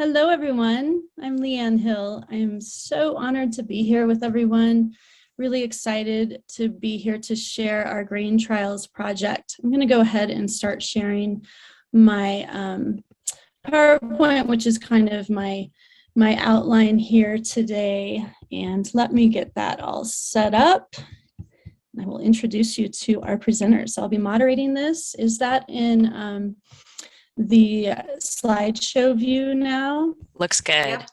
Hello, everyone. I'm Leanne Hill. I'm so honored to be here with everyone. Really excited to be here to share our grain trials project. I'm going to go ahead and start sharing my PowerPoint, which is kind of my outline here today. And let me get that all set up. I will introduce you to our presenters. I'll be moderating this. Is that in the slideshow view now? Looks good. Yep.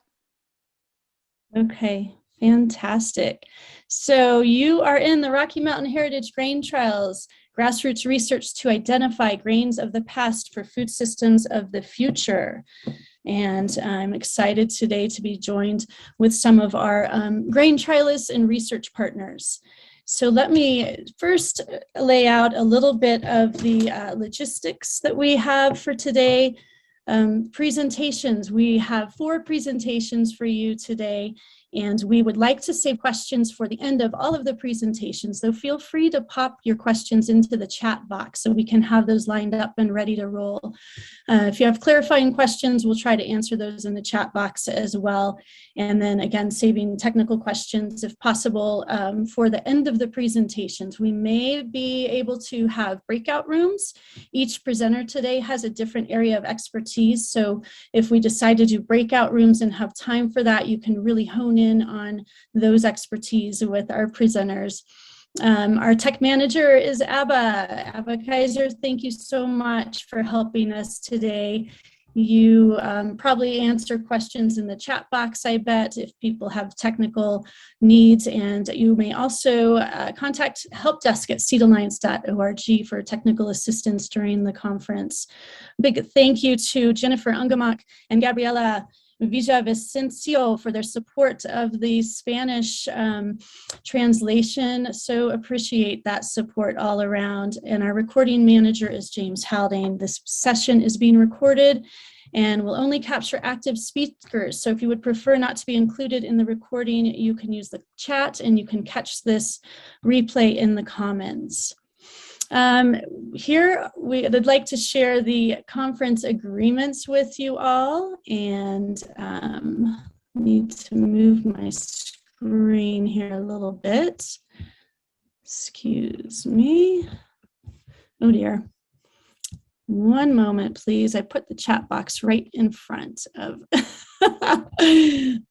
Okay, fantastic. So you are in the Rocky Mountain Heritage Grain Trials, grassroots research to identify grains of the past for food systems of the future. And I'm excited today to be joined with some of our grain trialists and research partners. So let me first lay out a little bit of the logistics that we have for today. Presentations, we have 4 presentations for you today, and we would like to save questions for the end of all of the presentations, so feel free to pop your questions into the chat box so we can have those lined up and ready to roll. If you have clarifying questions, we'll try to answer those in the chat box as well. And then again, saving technical questions if possible for the end of the presentations. We may be able to have breakout rooms. Each presenter today has a different area of expertise. So if we decide to do breakout rooms and have time for that, you can really hone in on those expertise with our presenters. Our tech manager is Abba Kaiser. Thank you so much for helping us today. You probably answer questions in the chat box, I bet, if people have technical needs. And you may also contact helpdesk@seedalliance.org for technical assistance during the conference. Big thank you to Jennifer Ungamak and Gabriela Villavicencio for their support of the Spanish translation. So appreciate that support all around. And our recording manager is James Haldane. This session is being recorded and will only capture active speakers. So if you would prefer not to be included in the recording, you can use the chat and you can catch this replay in the comments. Here I'd like to share the conference agreements with you all, and need to move my screen here a little bit. Excuse me. Oh dear. One moment, please. I put the chat box right in front of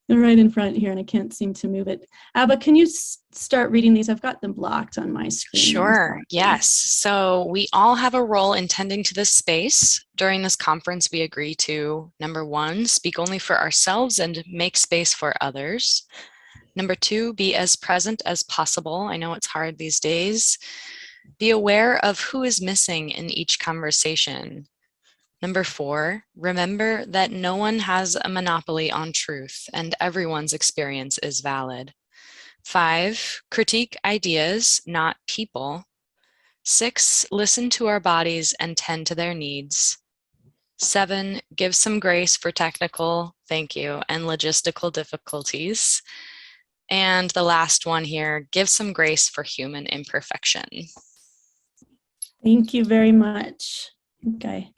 right in front here, and I can't seem to move it. Abba, can you start reading these? I've got them blocked on my screen. Sure, yes. So we all have a role in tending to this space. During this conference, we agree to, number 1, speak only for ourselves and make space for others. Number 2, be as present as possible. I know it's hard these days. Be aware of who is missing in each conversation. Number 4, remember that no one has a monopoly on truth and everyone's experience is valid. 5, critique ideas, not people. 6, listen to our bodies and tend to their needs. 7, give some grace for technical, thank you, and logistical difficulties. And the last one here, give some grace for human imperfection. Thank you very much. Okay.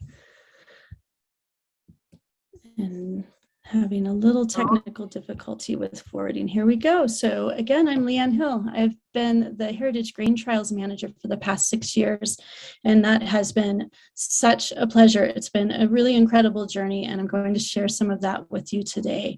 And having a little technical difficulty with forwarding. Here we go. So again, I'm Leanne Hill. I've been the Heritage Grain Trials Manager for the past 6 years, and that has been such a pleasure. It's been a really incredible journey, and I'm going to share some of that with you today.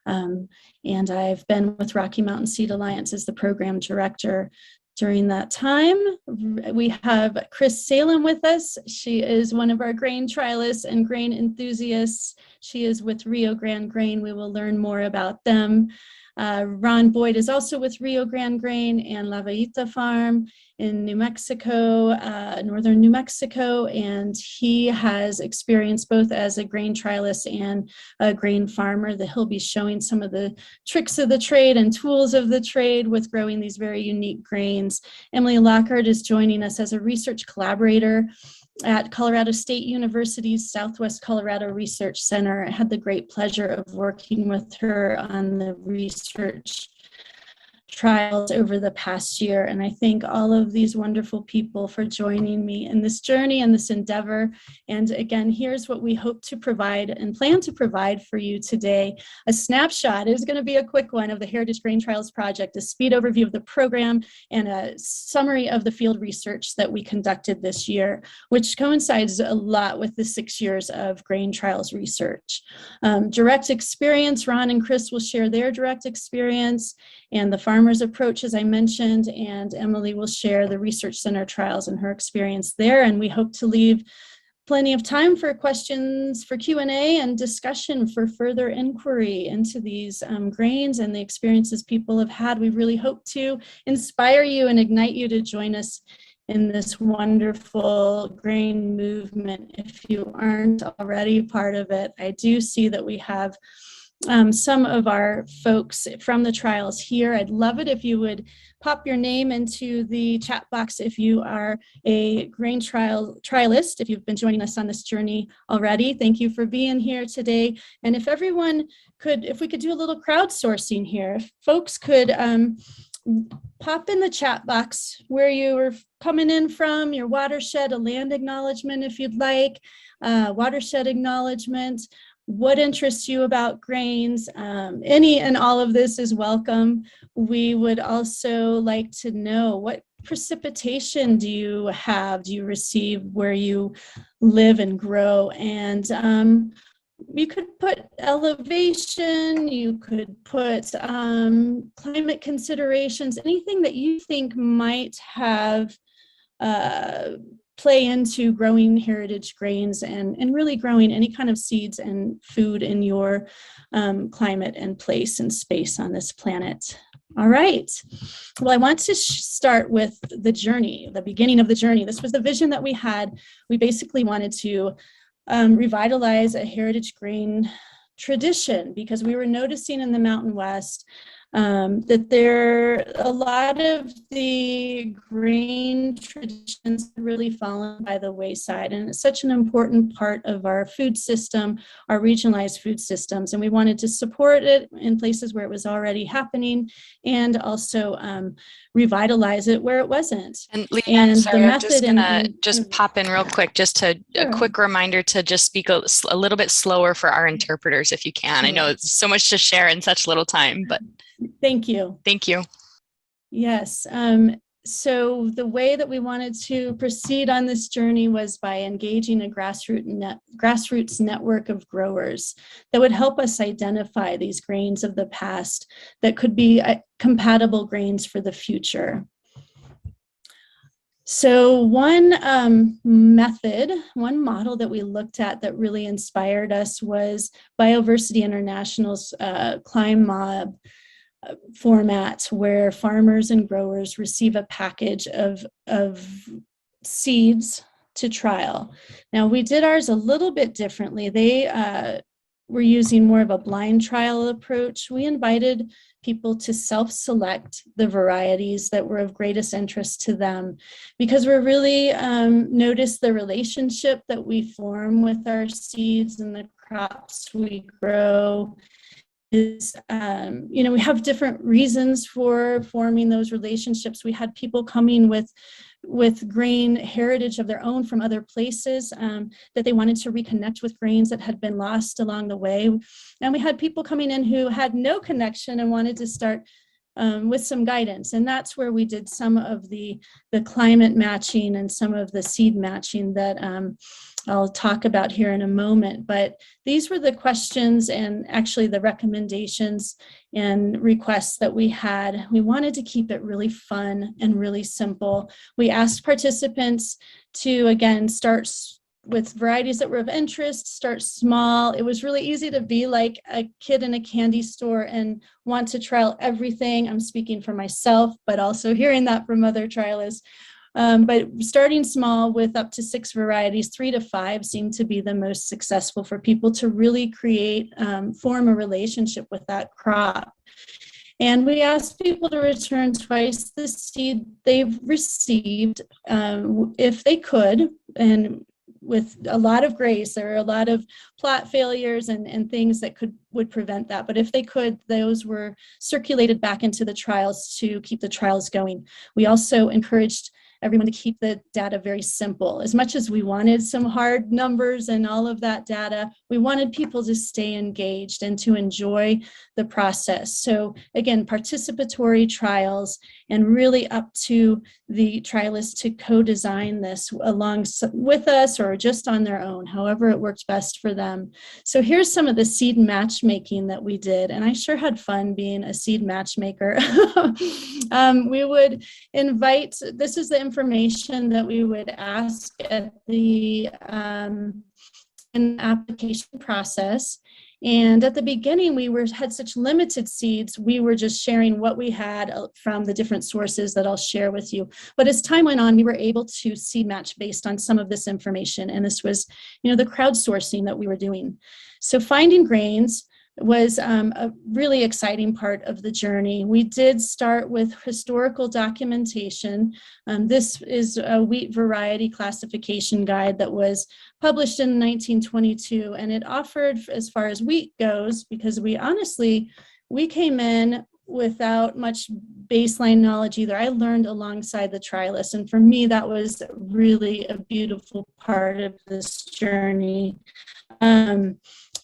And I've been with Rocky Mountain Seed Alliance as the program director during that time. We have Chris Salem with us. She is one of our grain trialists and grain enthusiasts. She is with Rio Grande Grain. We will learn more about them. Ron Boyd is also with Rio Grande Grain and La Villita Farm in New Mexico, northern New Mexico, and he has experience both as a grain trialist and a grain farmer that he'll be showing some of the tricks of the trade and tools of the trade with growing these very unique grains. Emily Lockard is joining us as a research collaborator at Colorado State University's Southwest Colorado Research Center. I had the great pleasure of working with her on the research trials over the past year. And I thank all of these wonderful people for joining me in this journey and this endeavor. And again, here's what we hope to provide and plan to provide for you today. A snapshot is going to be a quick one of the Heritage Grain Trials Project, a speed overview of the program, and a summary of the field research that we conducted this year, which coincides a lot with the 6 years of grain trials research. Direct experience, Ron and Chris will share their direct experience and the farmer's approach, as I mentioned, and Emily will share the research center trials and her experience there. And we hope to leave plenty of time for questions, for Q&A and discussion, for further inquiry into these grains and the experiences people have had. We really hope to inspire you and ignite you to join us in this wonderful grain movement if you aren't already part of it. I do see that we have some of our folks from the trials here. I'd love it if you would pop your name into the chat box if you are a grain trialist, if you've been joining us on this journey already. Thank you for being here today. And if everyone could, if we could do a little crowdsourcing here, if folks could pop in the chat box where you were coming in from, your watershed, a land acknowledgement if you'd like, watershed acknowledgement, what interests you about grains. Any and all of this is welcome. We would also like to know, what precipitation do you have, do you receive where you live and grow? And you could put elevation, you could put climate considerations, anything that you think might have play into growing heritage grains and really growing any kind of seeds and food in your climate and place and space on this planet. All right. Well, I want to start with the journey, the beginning of the journey. This was the vision that we had. We basically wanted to revitalize a heritage grain tradition because we were noticing in the Mountain West that a lot of the grain traditions had really fallen by the wayside. And it's such an important part of our food system, our regionalized food systems. And we wanted to support it in places where it was already happening and also revitalize it where it wasn't. And Leanne, and sorry, the I'm just gonna method pop in real quick, just to Sure. a quick reminder to just speak a little bit slower for our interpreters if you can. Sure. I know it's so much to share in such little time, but Thank you. Thank you. Yes. So the way that we wanted to proceed on this journey was by engaging a grassroots network of growers that would help us identify these grains of the past that could be compatible grains for the future. So one method, one model that we looked at that really inspired us was Bioversity International's Climb Mob format, where farmers and growers receive a package of seeds to trial. Now, we did ours a little bit differently. They were using more of a blind trial approach. We invited people to self-select the varieties that were of greatest interest to them, because we really noticed the relationship that we form with our seeds and the crops we grow is, we have different reasons for forming those relationships. We had people coming with grain heritage of their own from other places that they wanted to reconnect with grains that had been lost along the way. And we had people coming in who had no connection and wanted to start with some guidance. And that's where we did some of the climate matching and some of the seed matching that I'll talk about here in a moment. But these were the questions and actually the recommendations and requests that we had. We wanted to keep it really fun and really simple. We asked participants to, again, start with varieties that were of interest, start small. It was really easy to be like a kid in a candy store and want to trial everything. I'm speaking for myself, but also hearing that from other trialists. But starting small with up to 6 varieties, 3 to 5 seemed to be the most successful for people to really create, form a relationship with that crop. And we asked people to return twice the seed they've received if they could. And with a lot of grace. There are a lot of plot failures and things that would prevent that. But if they could, those were circulated back into the trials to keep the trials going. We also encouraged everyone to keep the data very simple. As much as we wanted some hard numbers and all of that data, we wanted people to stay engaged and to enjoy the process. So again, participatory trials, and really up to the trialists to co-design this along with us or just on their own, however it worked best for them. So here's some of the seed matchmaking that we did, and I sure had fun being a seed matchmaker. We would invite, this is the information that we would ask at the in application process. And at the beginning, we had such limited seeds, we were just sharing what we had from the different sources that I'll share with you. But as time went on, we were able to seed match based on some of this information. And this was, the crowdsourcing that we were doing. So finding grains was a really exciting part of the journey. We did start with historical documentation. This is a wheat variety classification guide that was published in 1922, and it offered, as far as wheat goes, because we came in without much baseline knowledge either. I learned alongside the trialists, and for me, that was really a beautiful part of this journey.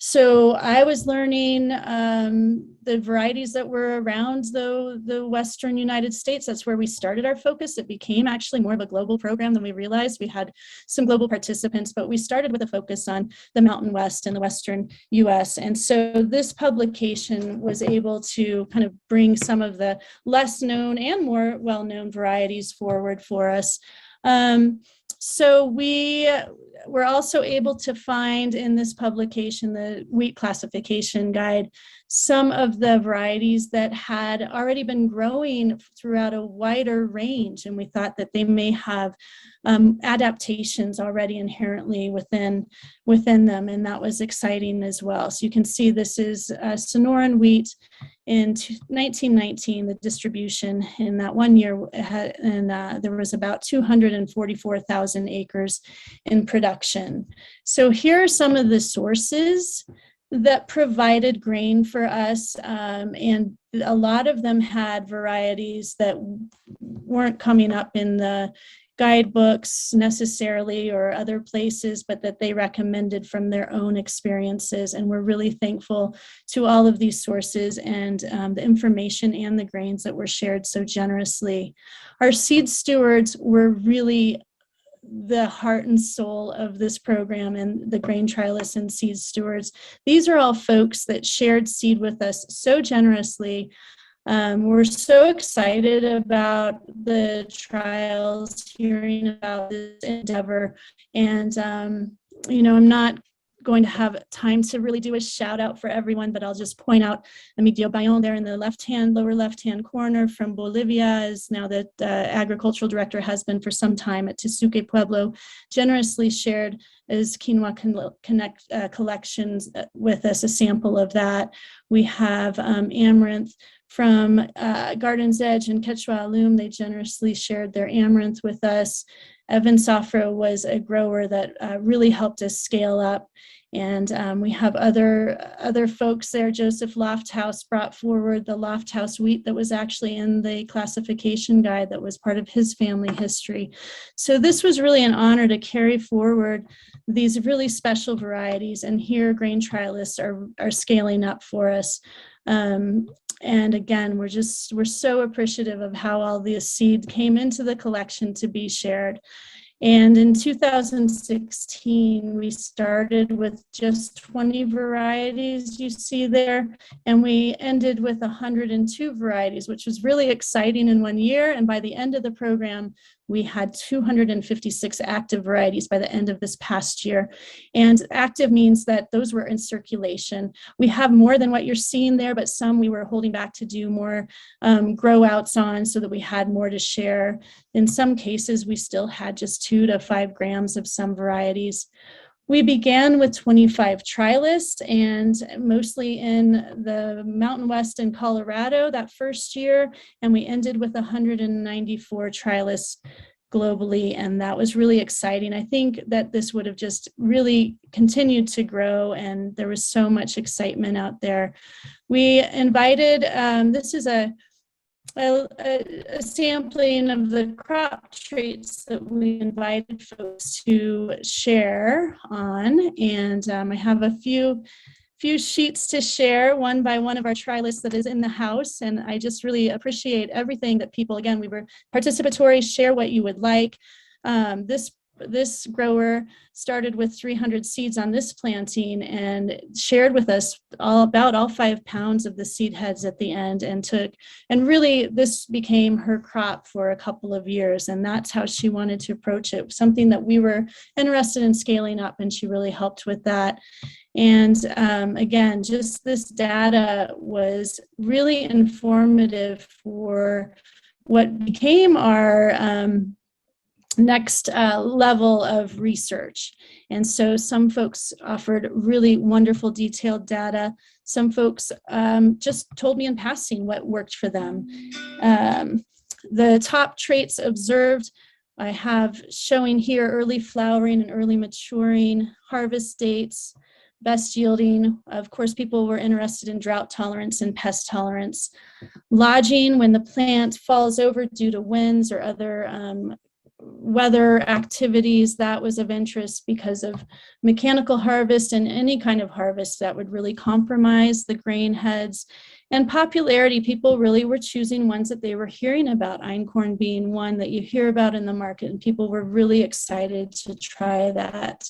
So I was learning the varieties that were around the Western United States. That's where we started our focus. It became actually more of a global program than we realized. We had some global participants, but we started with a focus on the Mountain West and the Western U.S. And so this publication was able to kind of bring some of the less known and more well-known varieties forward for us. So we were also able to find in this publication, the wheat classification guide, some of the varieties that had already been growing throughout a wider range. And we thought that they may have adaptations already inherently within them. And that was exciting as well. So you can see this is Sonoran wheat in 1919, the distribution in that 1 year, there was about 244,000 acres in production. So here are some of the sources that provided grain for us, and a lot of them had varieties that weren't coming up in the guidebooks necessarily or other places, but that they recommended from their own experiences. And we're really thankful to all of these sources and the information and the grains that were shared so generously. Our seed stewards were really the heart and soul of this program, and the grain trialists and seed stewards. These are all folks that shared seed with us so generously. We're so excited about the trials, hearing about this endeavor. And, I'm not going to have time to really do a shout out for everyone, but I'll just point out Amidio Bayon there in the lower left-hand corner from Bolivia, is now the agricultural director, has been for some time at Tesuque Pueblo, generously shared as Quinoa collections with us, a sample of that. We have Amaranth from Garden's Edge and Quechua Alum. They generously shared their amaranth with us. Evan Safro was a grower that really helped us scale up. And we have other folks there. Joseph Lofthouse brought forward the Lofthouse wheat that was actually in the classification guide that was part of his family history. So this was really an honor to carry forward these really special varieties. And here grain trialists are scaling up for us. And again, we're so appreciative of how all the seed came into the collection to be shared. And in 2016, we started with just 20 varieties you see there, and we ended with 102 varieties, which was really exciting in 1 year. And by the end of the program, we had 256 active varieties by the end of this past year. And active means that those were in circulation. We have more than what you're seeing there, but some we were holding back to do more grow outs on so that we had more to share. In some cases, we still had just 2 to 5 grams of some varieties. We began with 25 trialists, and mostly in the Mountain West and Colorado that first year, and we ended with 194 trialists globally, and that was really exciting. I think that this would have just really continued to grow, and there was so much excitement out there. We invited, this is a sampling of the crop traits that we invited folks to share on, and I have a few sheets to share, one by one of our trialists that is in the house. And I just really appreciate everything that people, again, we were participatory, share what you would like. This grower started with 300 seeds on this planting and shared with us all 5 pounds of the seed heads at the end, and really this became her crop for a couple of years. And that's how she wanted to approach it, something that we were interested in scaling up, and she really helped with that. And again, just this data was really informative for what became our next level of research. And so some folks offered really wonderful detailed data. Some folks just told me in passing what worked for them. The top traits observed, I have showing here: early flowering and early maturing, harvest dates, best yielding. Of course, people were interested in drought tolerance and pest tolerance. Lodging, when the plant falls over due to winds or other weather activities, that was of interest because of mechanical harvest and any kind of harvest that would really compromise the grain heads. And popularity, people really were choosing ones that they were hearing about, einkorn being one that you hear about in the market, and people were really excited to try that.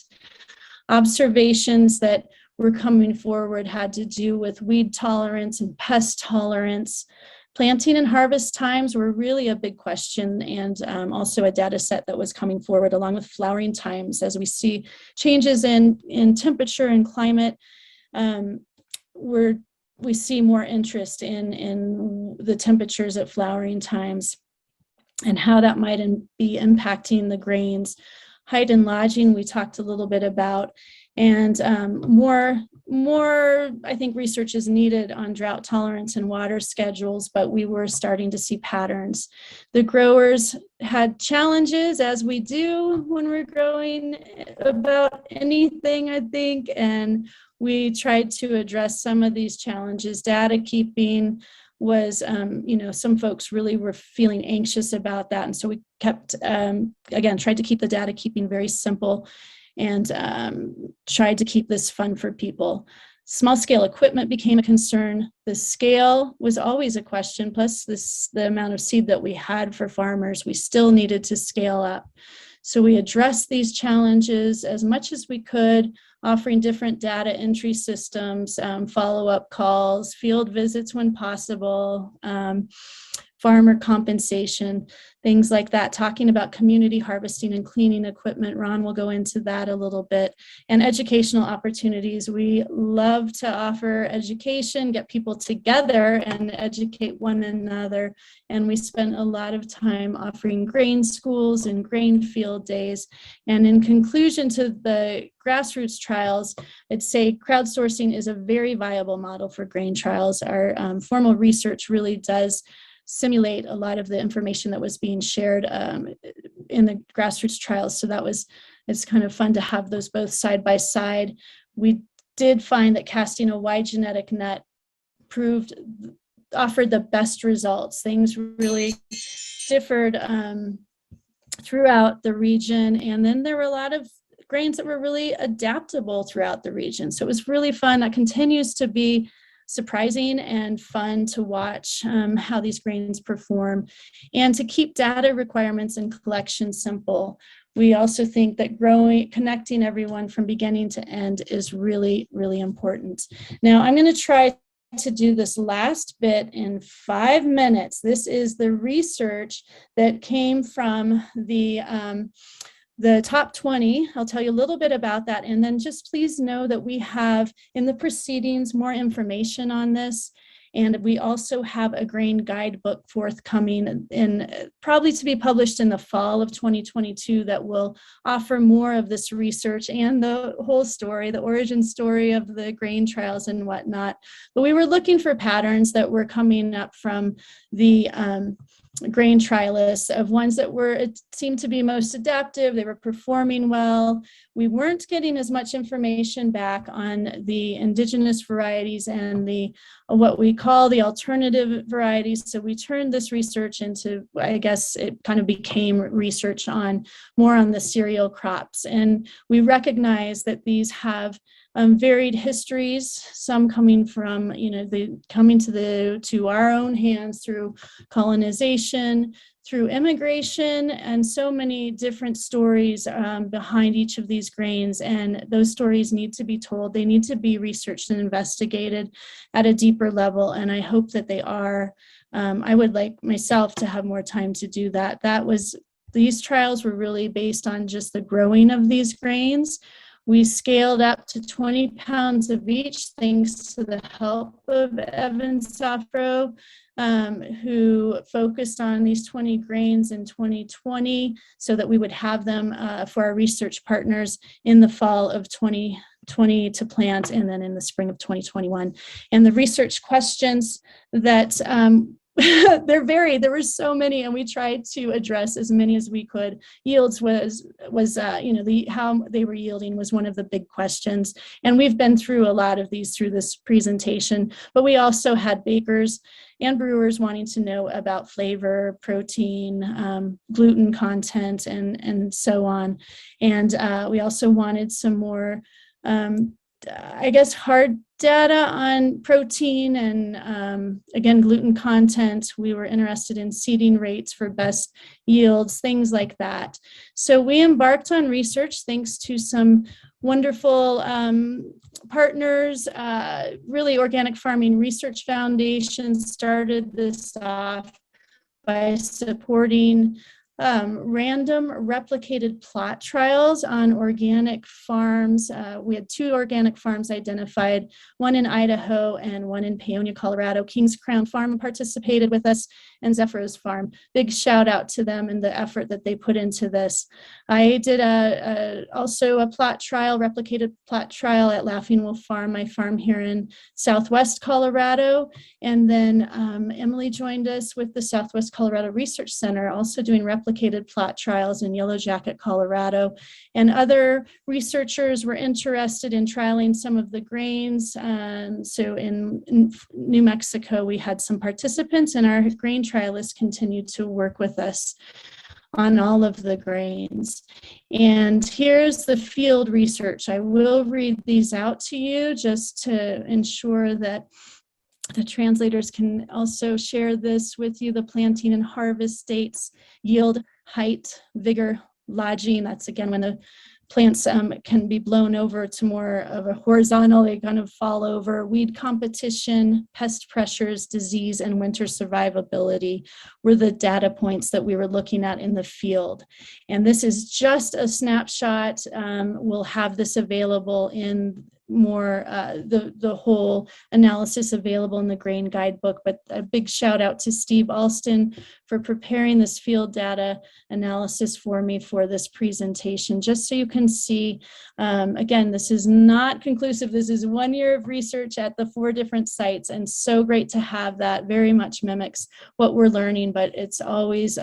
Observations that were coming forward had to do with weed tolerance and pest tolerance. Planting and harvest times were really a big question, and also a data set that was coming forward along with flowering times. As we see changes in temperature and climate, we see more interest in the temperatures at flowering times and how that might be impacting the grains. Height and lodging, we talked a little bit about, and more, I think, research is needed on drought tolerance and water schedules, but we were starting to see patterns. The growers had challenges, as we do when we're growing about anything, I think, and we tried to address some of these challenges. Data keeping was, some folks really were feeling anxious about that. And so we kept, again, tried to keep the data keeping very simple and tried to keep this fun for people. Small scale equipment became a concern. The scale was always a question, plus the amount of seed that we had for farmers, we still needed to scale up. So we addressed these challenges as much as we could, offering different data entry systems, follow-up calls, field visits when possible, farmer compensation, things like that, talking about community harvesting and cleaning equipment. Ron will go into that a little bit. And educational opportunities. We love to offer education, get people together and educate one another. And we spent a lot of time offering grain schools and grain field days. And in conclusion to the grassroots trials, I'd say crowdsourcing is a very viable model for grain trials. Our formal research really does simulate a lot of the information that was being shared in the grassroots trials. So it's kind of fun to have those both side by side. We did find that casting a wide genetic net offered the best results. Things really differed throughout the region. And then there were a lot of grains that were really adaptable throughout the region. So it was really fun. That continues to be surprising and fun to watch how these grains perform, and to keep data requirements and collection simple. We also think that connecting everyone from beginning to end is really, really important. Now, I'm going to try to do this last bit in 5 minutes. This is the research that came from the top 20. I'll tell you a little bit about that. And then just please know that we have in the proceedings more information on this. And we also have a grain guidebook forthcoming probably to be published in the fall of 2022 that will offer more of this research and the whole story, the origin story of the grain trials and whatnot. But we were looking for patterns that were coming up from the grain trialists of ones that it seemed to be most adaptive. They were performing well. We weren't getting as much information back on the indigenous varieties and the what we call the alternative varieties. So we turned this research into, I guess it kind of became research on more on the cereal crops. And we recognize that these have varied histories, some coming from, coming to our own hands through colonization, through immigration, and so many different stories behind each of these grains. And those stories need to be told. They need to be researched and investigated at a deeper level. And I hope that they are. I would like myself to have more time to do that. These trials were really based on just the growing of these grains. We scaled up to 20 pounds of each, thanks to the help of Evan Safro, who focused on these 20 grains in 2020 so that we would have them for our research partners in the fall of 2020 to plant, and then in the spring of 2021. And the research questions that they're varied. There were so many, and we tried to address as many as we could. Yields was how they were yielding was one of the big questions, and we've been through a lot of these through this presentation. But we also had bakers and brewers wanting to know about flavor, protein, gluten content, and so on. And we also wanted some more, hard data on protein and, again, gluten content. We were interested in seeding rates for best yields, things like that. So we embarked on research thanks to some wonderful partners. Really, Organic Farming Research Foundation started this off by supporting random replicated plot trials on organic farms. We had 2 organic farms identified, one in Idaho and one in Paonia, Colorado. King's Crown Farm participated with us, and Zephyros Farm. Big shout out to them and the effort that they put into this. I did also a replicated plot trial at Laughing Wolf Farm, my farm here in Southwest Colorado. And then Emily joined us with the Southwest Colorado Research Center, also doing replicated plot trials in Yellow Jacket, Colorado. And other researchers were interested in trialing some of the grains. So in New Mexico, we had some participants, and our grain trialists continued to work with us on all of the grains. And here's the field research. I will read these out to you just to ensure that the translators can also share this with you. The planting and harvest dates, yield, height, vigor, lodging. That's again when the plants can be blown over to more of a horizontal, they kind of fall over. Weed competition, pest pressures, disease, and winter survivability were the data points that we were looking at in the field. And this is just a snapshot. We'll have this available in more the whole analysis available in the grain guidebook, but a big shout out to Steve Alston for preparing this field data analysis for me for this presentation, just so you can see, again, this is not conclusive. This is 1 year of research at the 4 different sites, and so great to have that. Very much mimics what we're learning, but it's always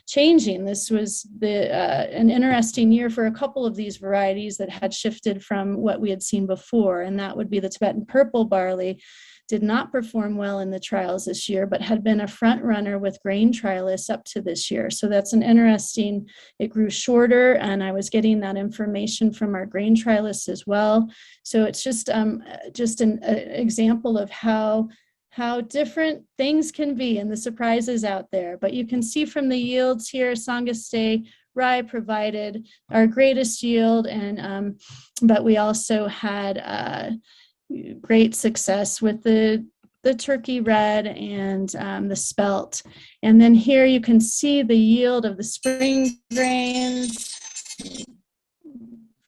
changing. This was an interesting year for a couple of these varieties that had shifted from what we had seen before, and that would be the Tibetan purple barley. Did not perform well in the trials this year, but had been a front runner with grain trialists up to this year. So that's an interesting, it grew shorter, and I was getting that information from our grain trialists as well. So it's just an example of how different things can be and the surprises out there. But you can see from the yields here, Sangaste rye provided our greatest yield, and but we also had great success with the turkey red and the spelt. And then here you can see the yield of the spring grains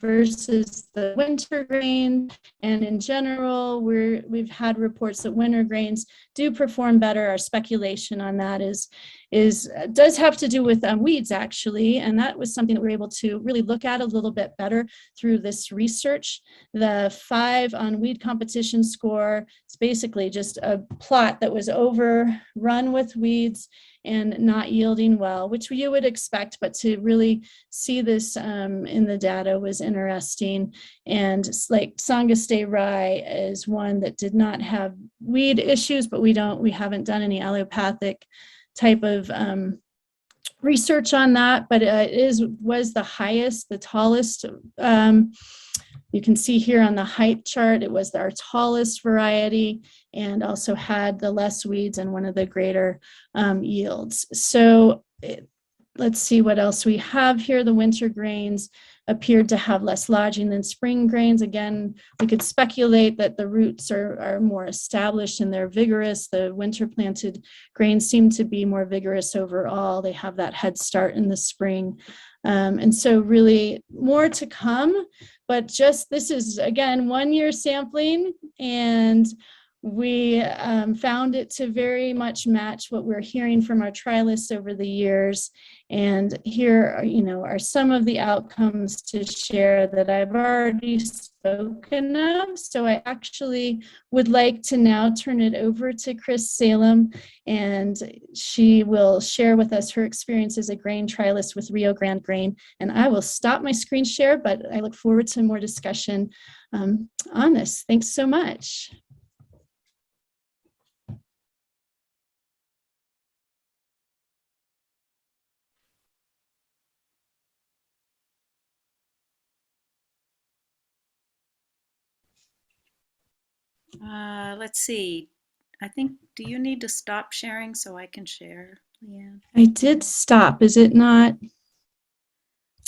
versus the winter grain. And in general, we've had reports that winter grains do perform better. Our speculation on that is does have to do with weeds, actually, and that was something that we were able to really look at a little bit better through this research. The 5 on weed competition score is basically just a plot that was overrun with weeds and not yielding well, which you would expect, but to really see this in the data was interesting. And like Sangaste rye is one that did not have weed issues, but we haven't done any allopathic type of research on that, but was the highest, the tallest. You can see here on the height chart, it was our tallest variety and also had the less weeds and one of the greater yields. So let's see what else we have here. The winter grains appeared to have less lodging than spring grains. Again, we could speculate that the roots are more established and they're vigorous. The winter planted grains seem to be more vigorous overall. They have that head start in the spring. And so really more to come, but just this is, again, 1 year sampling, and we found it to very much match what we're hearing from our trialists over the years. And here are some of the outcomes to share that I've already spoken of. So I actually would like to now turn it over to Chris Salem, and she will share with us her experience as a grain trialist with Rio Grande Grain. And I will stop my screen share, but I look forward to more discussion on this. Thanks so much. Let's see. I think, do you need to stop sharing so I can share, Leanne? I did stop. Is it not?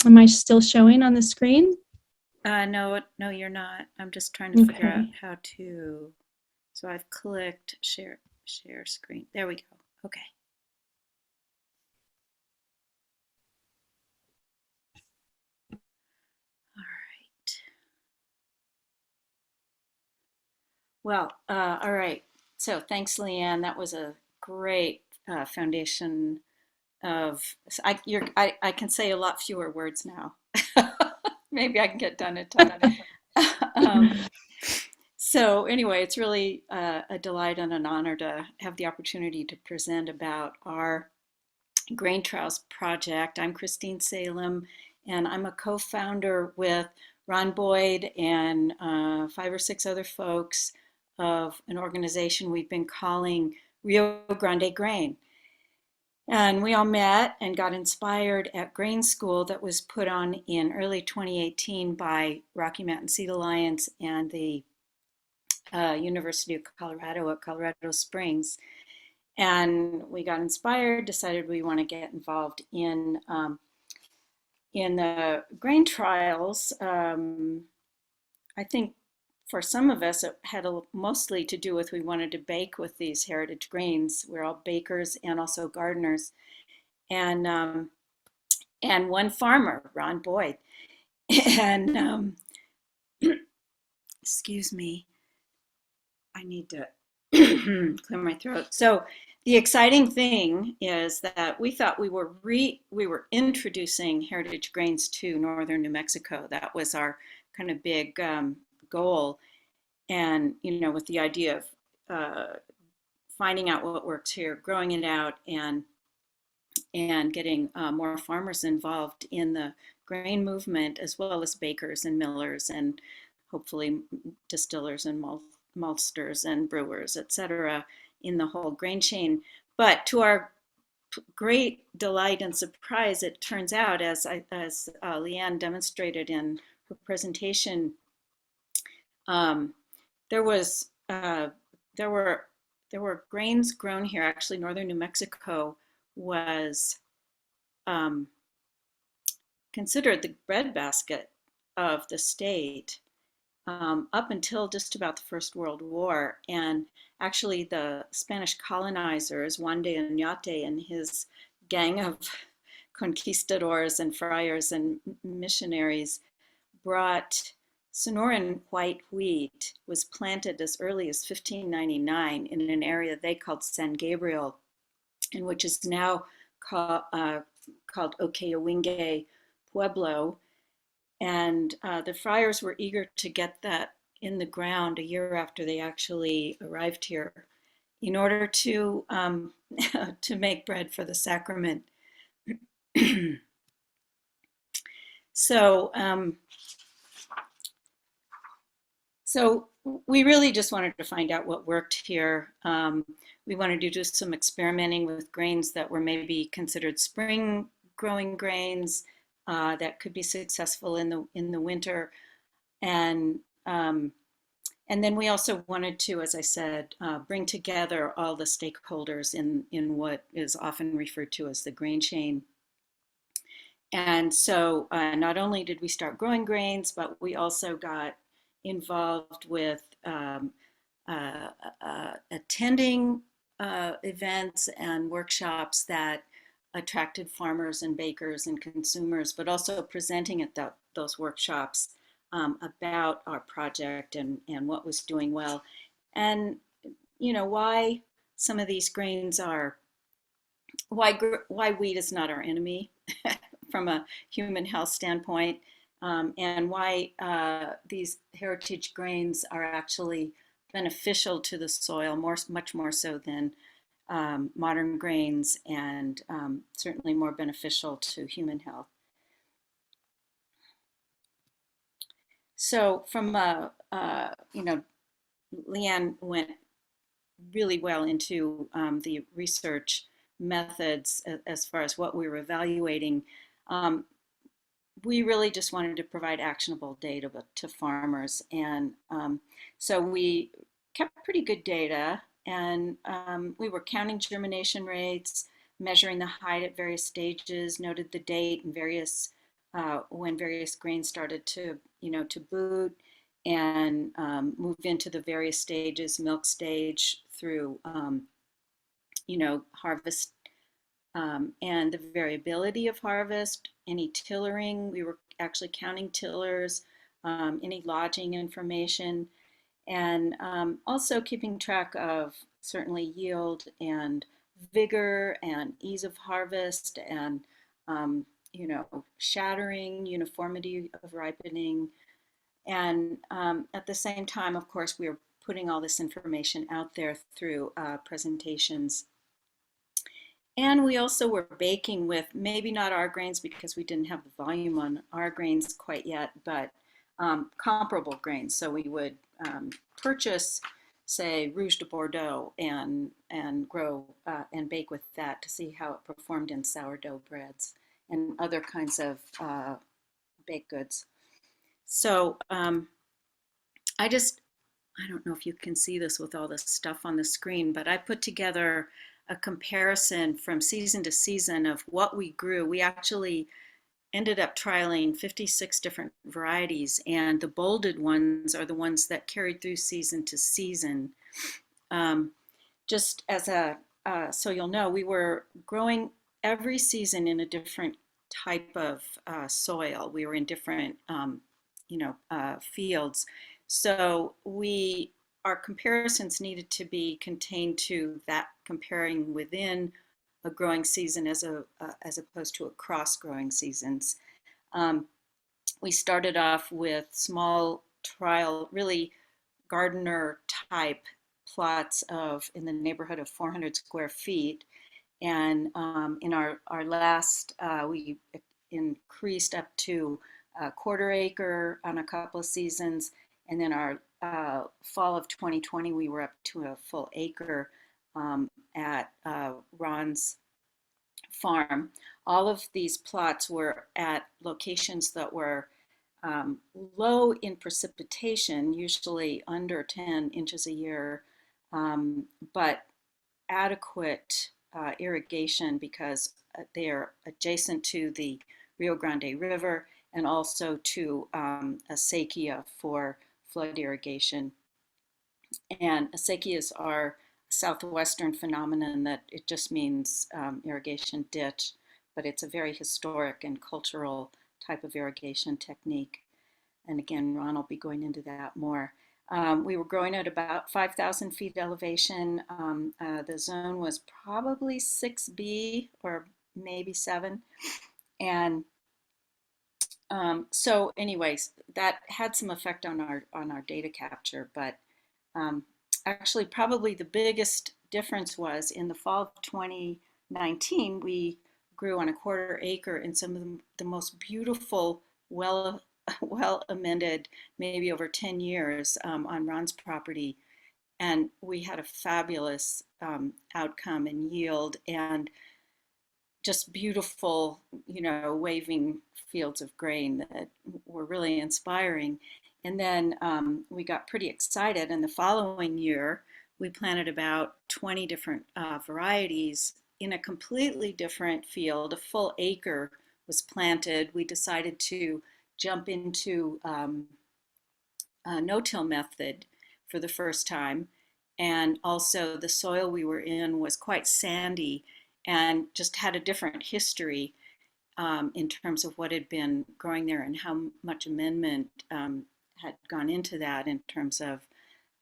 Am I still showing on the screen? No, you're not. I'm just trying to figure out how to. So I've clicked share screen. There we go. Okay. All right. Well, all right. So thanks, Leanne. That was a great foundation of. I can say a lot fewer words now. Maybe I can get done in time. So anyway, it's really a delight and an honor to have the opportunity to present about our Grain Trials project. I'm Christine Salem, and I'm a co-founder with Ron Boyd and 5 or 6 other folks of an organization we've been calling Rio Grande Grain. And we all met and got inspired at Grain School that was put on in early 2018 by Rocky Mountain Seed Alliance and the University of Colorado at Colorado Springs. And we got inspired, decided we want to get involved in the grain trials. I think for some of us, it had mostly to do with we wanted to bake with these heritage grains. We're all bakers and also gardeners, and one farmer, Ron Boyd, and excuse me, I need to clear my throat. So the exciting thing is that we thought we were introducing heritage grains to northern New Mexico. That was our kind of big goal, and with the idea of finding out what works here, growing it out, and getting more farmers involved in the grain movement, as well as bakers and millers and hopefully distillers and maltsters and brewers, etc., in the whole grain chain. But to our great delight and surprise, it turns out, as Leanne demonstrated in her presentation, there were grains grown here. Actually, northern New Mexico was considered the breadbasket of the state up until just about the First World War. And actually the Spanish colonizers, Juan de Oñate and his gang of conquistadors and friars and missionaries, brought Sonoran white wheat, was planted as early as 1599 in an area they called San Gabriel. and which is now called Okeyewinge Pueblo. And the friars were eager to get that in the ground a year after they actually arrived here in order to to make bread for the sacrament. So, so we really just wanted to find out what worked here. We wanted to do some experimenting with grains that were maybe considered spring growing grains that could be successful in the winter, and then we also wanted to, as I said, bring together all the stakeholders in what is often referred to as the grain chain. And so not only did we start growing grains, but we also got involved with attending events and workshops that attracted farmers and bakers and consumers, but also presenting at those workshops about our project and what was doing well. And, you know, why some of these grains are, why wheat is not our enemy from a human health standpoint, and why these heritage grains are actually beneficial to the soil, much more so than modern grains, and certainly more beneficial to human health. So from you know, Leanne went really well into the research methods as far as what we were evaluating. We really just wanted to provide actionable data to farmers, and so we kept pretty good data, and we were counting germination rates, measuring the height at various stages, noted the date and various when various grains started to, you know, to boot and move into the various stages, milk stage through, you know, harvest, and the variability of harvest, any tillering. We were actually counting tillers, any lodging information, and also keeping track of certainly yield and vigor and ease of harvest, and you know, shattering, uniformity of ripening. And at the same time, of course, we were putting all this information out there through presentations. And we also were baking with maybe not our grains because we didn't have the volume on our grains quite yet, but comparable grains. So we would purchase, say, Rouge de Bordeaux and grow and bake with that to see how it performed in sourdough breads and other kinds of baked goods. So I don't know if you can see this with all this stuff on the screen, but I put together a comparison from season to season of what we grew. We actually ended up trialing 56 different varieties, and the bolded ones are the ones that carried through season to season. Just as a, so you'll know, we were growing every season in a different type of soil. We were in different, you know, fields. So our comparisons needed to be contained to that, comparing within a growing season as opposed to across growing seasons. We started off with small trial, really gardener type plots of in the neighborhood of 400 square feet. And in our last, we increased up to a quarter acre on a couple of seasons. And then our fall of 2020, we were up to a full acre at Ron's farm. All of these plots were at locations that were low in precipitation, usually under 10 inches a year, but adequate irrigation because they are adjacent to the Rio Grande River and also to Asekia for flood irrigation. And Asekias are a southwestern phenomenon that it just means irrigation ditch, but it's a very historic and cultural type of irrigation technique. And again, Ron will be going into that more. We were growing at about 5,000 feet elevation. The zone was probably 6B or maybe 7. And so anyways, that had some effect on our data capture, but um, actually probably the biggest difference was in the fall of 2019, we grew on a quarter acre in some of the most beautiful, well amended, maybe over 10 years on Ron's property. And we had a fabulous outcome and yield and just beautiful, waving fields of grain that were really inspiring. And then we got pretty excited. And the following year, we planted about 20 different varieties in a completely different field. A full acre was planted. We decided to jump into a no-till method for the first time. And also the soil we were in was quite sandy and just had a different history in terms of what had been growing there and how much amendment had gone into that in terms of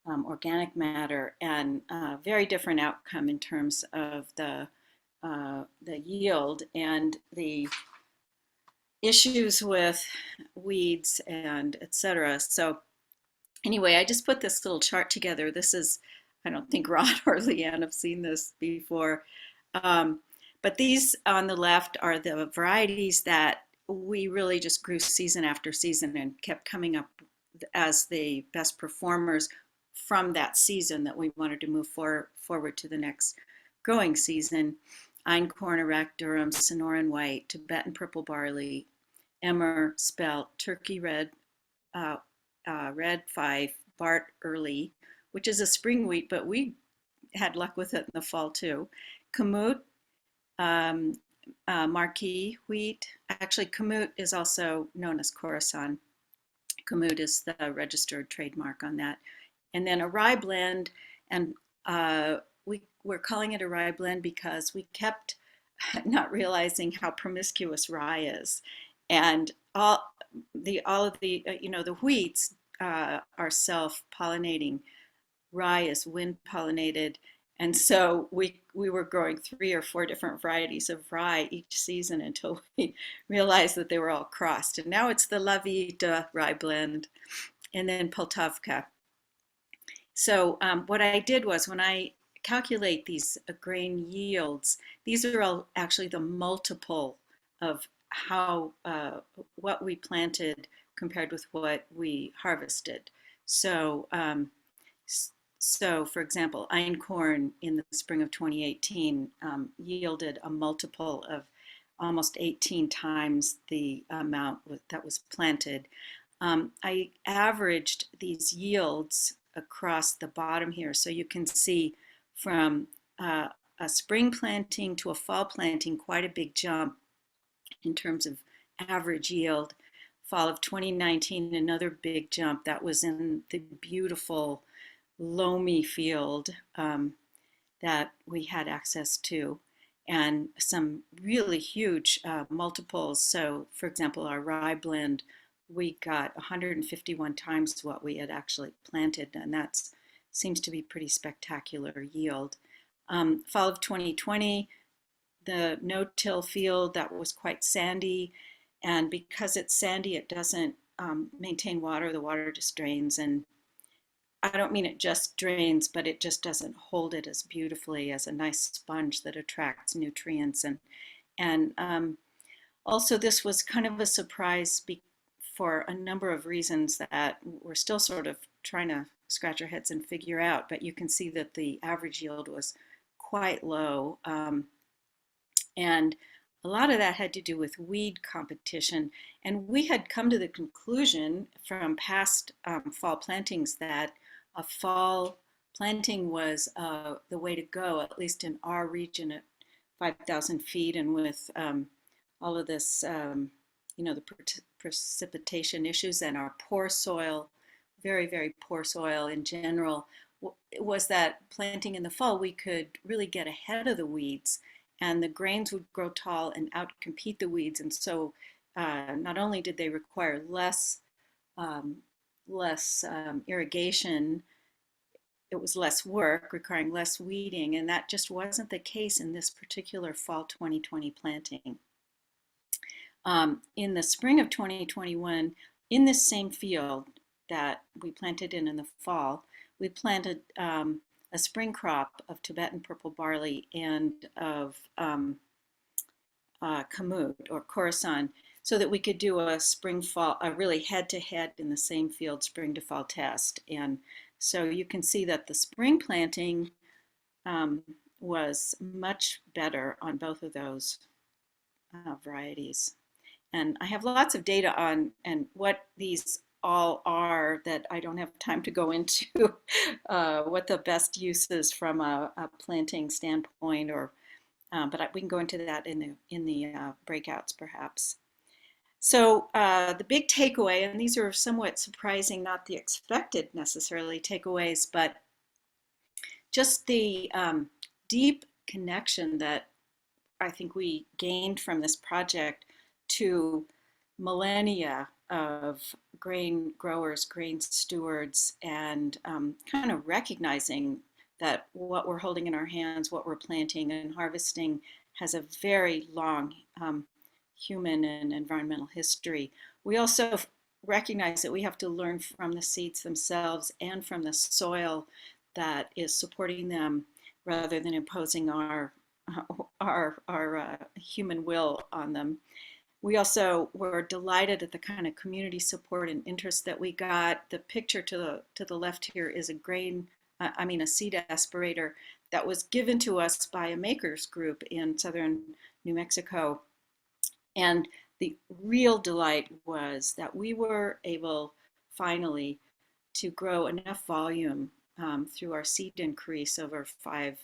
organic matter, and very different outcome in terms of the yield and the issues with weeds and etc. So anyway, I just put this little chart together. This is, I don't think Ron or Leanne have seen this before. But these on the left are the varieties that we really just grew season after season and kept coming up as the best performers from that season that we wanted to move forward to the next growing season. Einkorn, Iraq, Durham, Sonoran White, Tibetan Purple Barley, Emmer, Spelt, Turkey Red, Red Fife, Bart Early, which is a spring wheat, but we had luck with it in the fall too. Kamut, Marquis wheat. Actually, Kamut is also known as Khorasan. Kamut is the registered trademark on that. And then a rye blend, and we're calling it a rye blend because we kept not realizing how promiscuous rye is, and all of the the wheats are self-pollinating. Rye is wind-pollinated, and so we were growing 3 or 4 different varieties of rye each season until we realized that they were all crossed. And now it's the Villita rye blend, and then Poltavka. So what I did was, when I calculate these grain yields, these are all actually the multiple of how what we planted compared with what we harvested. So for example, einkorn in the spring of 2018 yielded a multiple of almost 18 times the amount that was planted. I averaged these yields across the bottom here, so you can see from a spring planting to a fall planting, quite a big jump in terms of average yield. Fall of 2019, another big jump. That was in the beautiful loamy field that we had access to, and some really huge multiples. So for example, our rye blend, we got 151 times what we had actually planted, and that seems to be pretty spectacular yield. Fall of 2020, the no-till field that was quite sandy, and because it's sandy, it doesn't maintain water. The water just drains, and I don't mean it just drains, but it just doesn't hold it as beautifully as a nice sponge that attracts nutrients. And also, this was kind of a surprise for a number of reasons that we're still sort of trying to scratch our heads and figure out. But you can see that the average yield was quite low. And a lot of that had to do with weed competition. And we had come to the conclusion from past fall plantings that a fall planting was the way to go, at least in our region at 5,000 feet, and with all of this, the precipitation issues and our poor soil, very, very poor soil in general, was that planting in the fall, we could really get ahead of the weeds, and the grains would grow tall and outcompete the weeds. And so not only did they require less less irrigation, it was less work, requiring less weeding, and that just wasn't the case in this particular fall 2020 planting. In the spring of 2021, in this same field that we planted in the fall, we planted a spring crop of Tibetan purple barley and of kamut or Khorasan, so that we could do a spring fall, a really head-to-head in the same field spring to fall test. And so you can see that the spring planting was much better on both of those varieties. And I have lots of data on and what these all are that I don't have time to go into what the best use is from a planting standpoint, or but we can go into that in the breakouts perhaps. So the big takeaway, and these are somewhat surprising, not the expected necessarily takeaways, but just the deep connection that I think we gained from this project to millennia of grain growers, grain stewards, and kind of recognizing that what we're holding in our hands, what we're planting and harvesting, has a very long human and environmental history. We also recognize that we have to learn from the seeds themselves and from the soil that is supporting them, rather than imposing our human will on them. We also were delighted at the kind of community support and interest that we got. The picture to the left here is a seed aspirator that was given to us by a makers group in southern New Mexico. And the real delight was that we were able finally to grow enough volume through our seed increase over five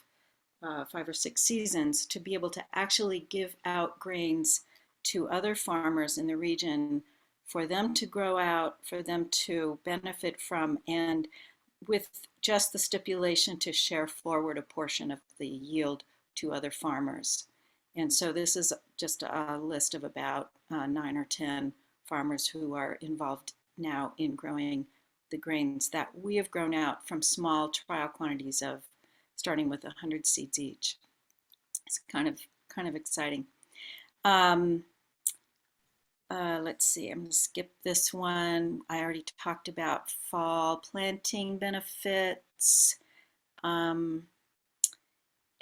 or six seasons to be able to actually give out grains to other farmers in the region for them to grow out, for them to benefit from, and with just the stipulation to share forward a portion of the yield to other farmers. And so this is just a list of about 9 or 10 farmers who are involved now in growing the grains that we have grown out from small trial quantities of starting with 100 seeds each. It's kind of exciting. Let's see, I'm going to skip this one. I already talked about fall planting benefits.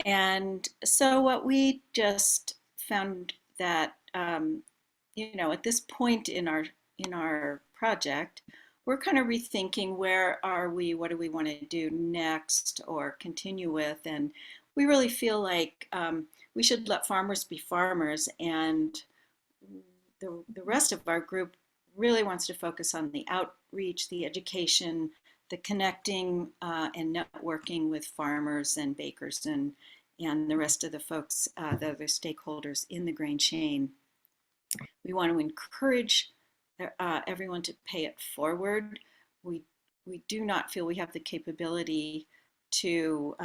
And so what we just found that, at this point in our project, we're kind of rethinking where are we, what do we want to do next or continue with, and we really feel like we should let farmers be farmers, and the rest of our group really wants to focus on the outreach, the education, the connecting and networking with farmers and bakers and the rest of the folks, the other stakeholders in the grain chain. We want to encourage everyone to pay it forward. We do not feel we have the capability to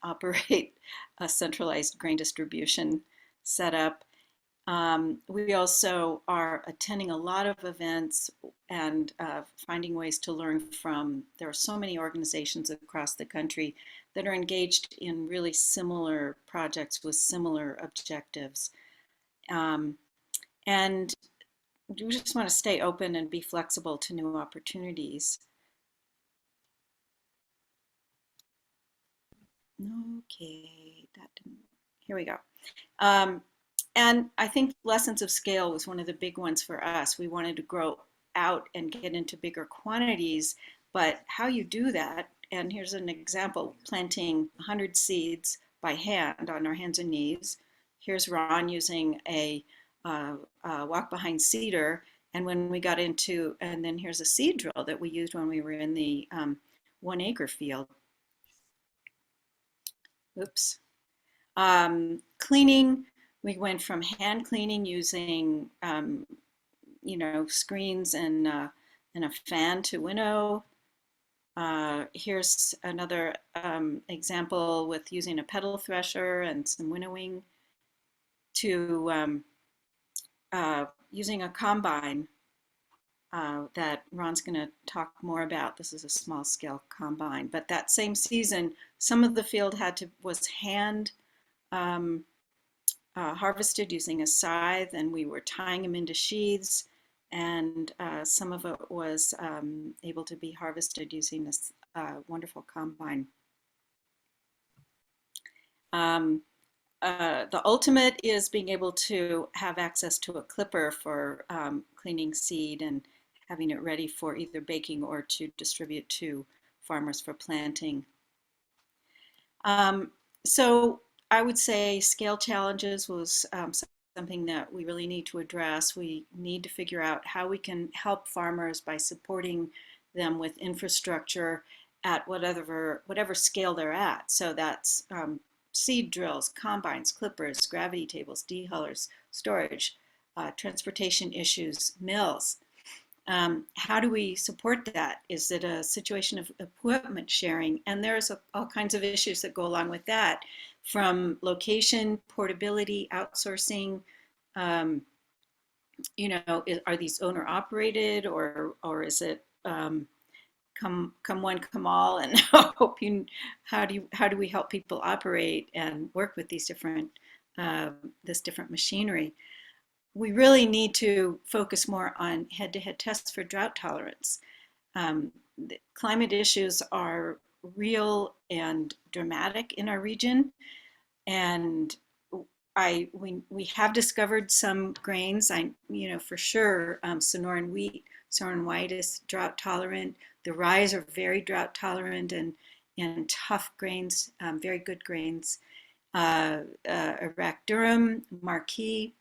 operate a centralized grain distribution setup. We also are attending a lot of events and finding ways to learn from. There are so many organizations across the country that are engaged in really similar projects with similar objectives. And we just want to stay open and be flexible to new opportunities. Okay, here we go. And I think lessons of scale was one of the big ones for us. We wanted to grow out and get into bigger quantities, but how you do that, and here's an example, planting 100 seeds by hand on our hands and knees. Here's Ron using a walk behind seeder, and when we got into, and then here's a seed drill that we used when we were in the 1 acre field. Oops. Cleaning, we went from hand cleaning using, screens and a fan to winnow. Here's another example with using a pedal thresher and some winnowing, to using a combine that Ron's going to talk more about. This is a small scale combine, but that same season, some of the field was hand harvested using a scythe, and we were tying them into sheaths, and some of it was able to be harvested using this wonderful combine. The ultimate is being able to have access to a clipper for cleaning seed and having it ready for either baking or to distribute to farmers for planting. So I would say scale challenges was something that we really need to address. We need to figure out how we can help farmers by supporting them with infrastructure at whatever scale they're at. So that's seed drills, combines, clippers, gravity tables, dehullers, storage, transportation issues, mills. How do we support that? Is it a situation of equipment sharing? And there's all kinds of issues that go along with that, from location, portability, outsourcing. You know, are these owner operated, or is it come one, come all, and hope you? How do we help people operate and work with these different this different machinery? We really need to focus more on head-to-head tests for drought tolerance. The climate issues are real and dramatic in our region, and we have discovered some grains. For sure, Sonoran wheat, Sonoran white is drought tolerant. The rye are very drought tolerant and tough grains, very good grains. Iraq durum, marquis.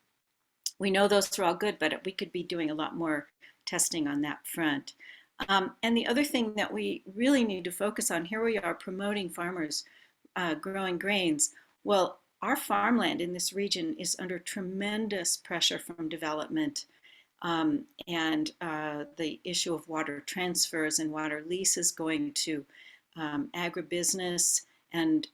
We know those are all good, but we could be doing a lot more testing on that front. And the other thing that we really need to focus on, here we are promoting farmers growing grains. Well, our farmland in this region is under tremendous pressure from development, and the issue of water transfers and water leases going to agribusiness and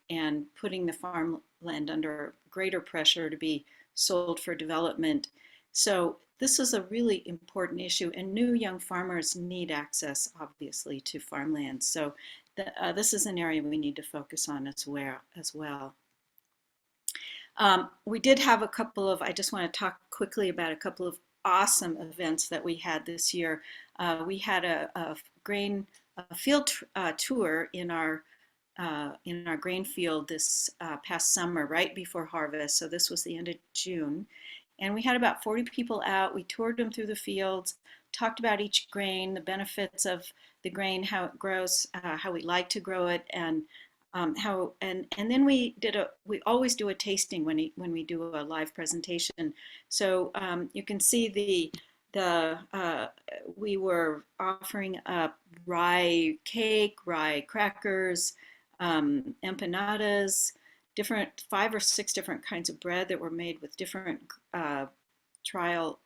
putting the farmland under greater pressure to be sold for development. So this is a really important issue, and new young farmers need access, obviously, to farmland. So this is an area we need to focus on as well. We did have a couple of, I just want to talk quickly about a couple of awesome events that we had this year. We had a field tour in our grain field this past summer, right before harvest. So this was the end of June. And we had about 40 people out. We toured them through the fields, talked about each grain, the benefits of the grain, how it grows, how we like to grow it, and then we always do a tasting when we do a live presentation. So you can see we were offering up rye cake, rye crackers, empanadas, 5 or 6 different kinds of bread that were made with different flours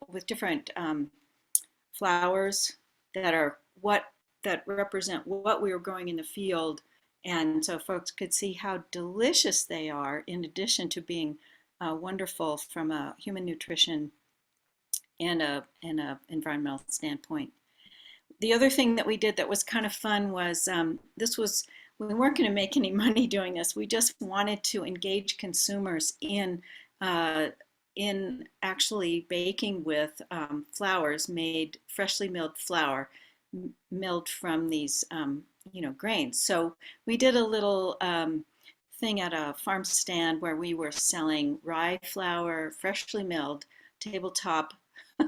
that represent what we were growing in the field, and so folks could see how delicious they are, in addition to being wonderful from a human nutrition and a environmental standpoint. The other thing that we did that was kind of fun was we weren't going to make any money doing this. We just wanted to engage consumers in actually baking with flours made, freshly milled flour, milled from these grains. So we did a little thing at a farm stand where we were selling rye flour, freshly milled, tabletop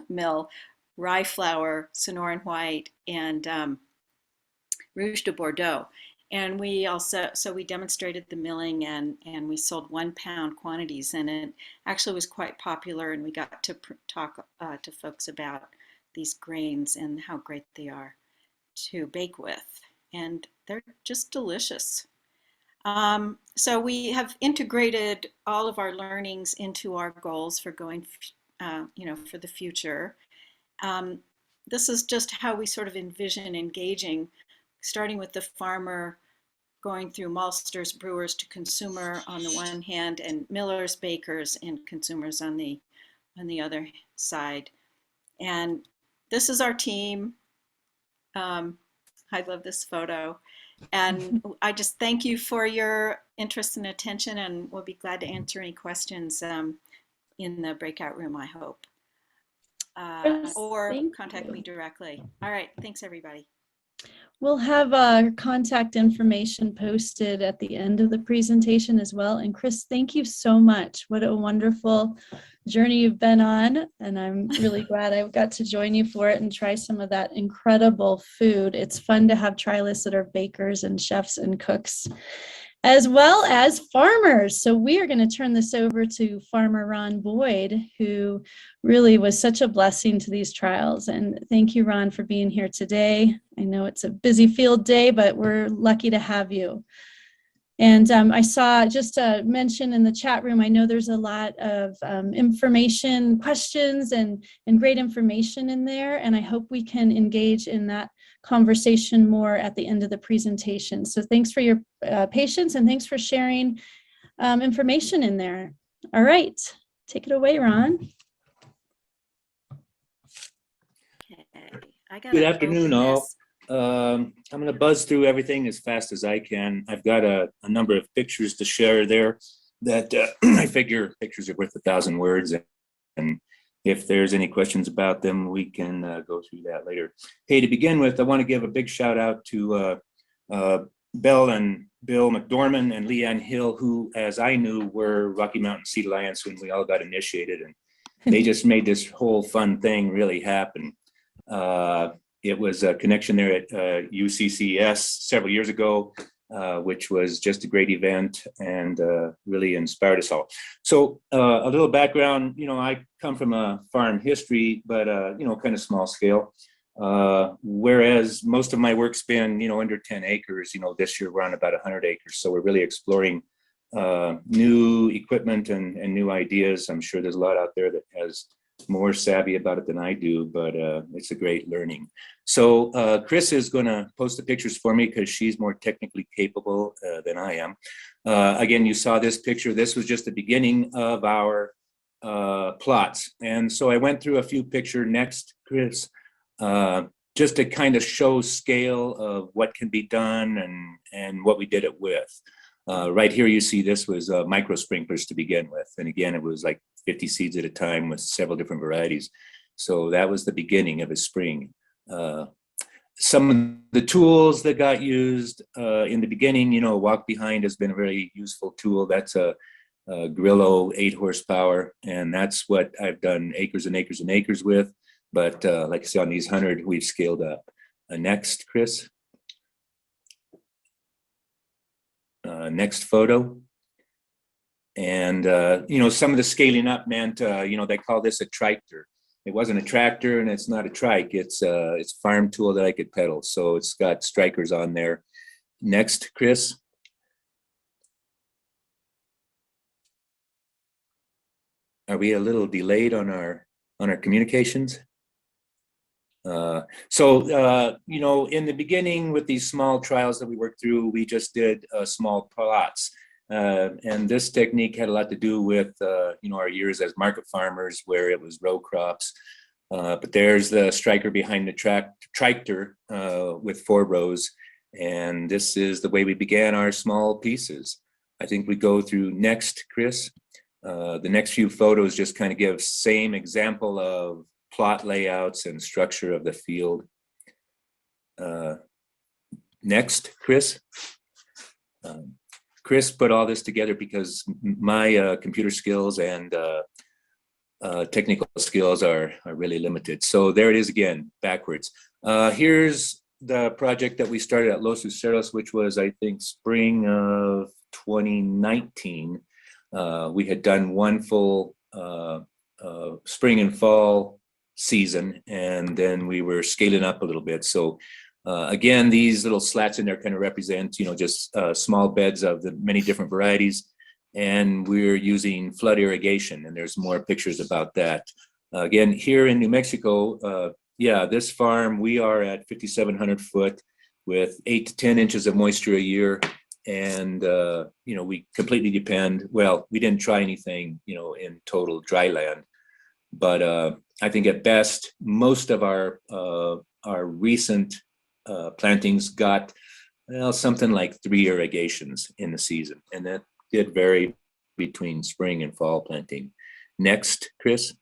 mill, rye flour, Sonoran white, and Rouge de Bordeaux. And we demonstrated the milling, and we sold 1 pound quantities, and it actually was quite popular, and we got to talk to folks about these grains and how great they are to bake with, and they're just delicious. So we have integrated all of our learnings into our goals for going, for the future. This is just how we sort of envision engaging, starting with the farmer, going through maltsters, brewers to consumer on the one hand, and millers, bakers, and consumers on the other side. And this is our team. I love this photo. And I just thank you for your interest and attention, and we'll be glad to answer any questions in the breakout room, I hope. Yes, Or thank contact you. me directly. All right, thanks everybody. We'll have contact information posted at the end of the presentation as well. And Chris, thank you so much. What a wonderful journey you've been on. And I'm really glad I got to join you for it and try some of that incredible food. It's fun to have trialists that are bakers and chefs and cooks, as well as farmers. So we are going to turn this over to Farmer Ron Boyd, who really was such a blessing to these trials. And thank you, Ron, for being here today. I know it's a busy field day, but we're lucky to have you. And I saw just a mention in the chat room, I know there's a lot of information, questions, and great information in there. And I hope we can engage in that conversation more at the end of the presentation. So thanks for your patience, and thanks for sharing information in there. All right, take it away, Ron. Okay, Good afternoon, all. I'm going to buzz through everything as fast as I can. I've got a number of pictures to share there that I figure pictures are worth 1,000 words. And if there's any questions about them, we can go through that later. Hey, to begin with, I want to give a big shout out to Bill McDormand and Leanne Hill, who, as I knew, were Rocky Mountain Seed Alliance when we all got initiated. And they just made this whole fun thing really happen. It was a connection there at UCCS several years ago, which was just a great event and really inspired us all. So a little background, I come from a farm history, but, kind of small scale. Whereas most of my work's been, under 10 acres, this year we're on about 100 acres. So we're really exploring new equipment and new ideas. I'm sure there's a lot out there that has more savvy about it than I do, but it's a great learning. So Chris is going to post the pictures for me because she's more technically capable than I am. Again, you saw this picture. This was just the beginning of our plots. And so I went through a few pictures next, Chris, just to kind of show scale of what can be done and what we did it with. Right here, you see this was micro sprinklers to begin with. And again, it was like 50 seeds at a time with several different varieties. So that was the beginning of a spring. Some of the tools that got used in the beginning, walk behind has been a very useful tool. That's a Grillo 8 horsepower. And that's what I've done acres and acres and acres with. But like I said, on these 100, we've scaled up. Next, Chris. Next photo. And, some of the scaling up meant, they call this a tractor. It wasn't a tractor and it's not a trike. It's a farm tool that I could pedal. So it's got strikers on there. Next, Chris. Are we a little delayed on our communications? In the beginning with these small trials that we worked through, we just did small plots. And this technique had a lot to do with, our years as market farmers where it was row crops. But there's the striker behind the tractor with 4 rows. And this is the way we began our small pieces. I think we go through next, Chris. The next few photos just kind of give same example of plot layouts and structure of the field. Next, Chris. Chris put all this together because my computer skills and technical skills are really limited. So there it is again, backwards. Here's the project that we started at Los Luceros, which was, I think, spring of 2019. We had done one full spring and fall season, and then we were scaling up a little bit. So again, these little slats in there kind of represent, just small beds of the many different varieties. And we're using flood irrigation, and there's more pictures about that. Again, here in New Mexico, this farm, we are at 5,700 foot with 8 to 10 inches of moisture a year. And, we completely depend, well, we didn't try anything, in total dry land. But I think at best, most of our recent plantings got something like 3 irrigations in the season, and that did vary between spring and fall planting. Next, Chris.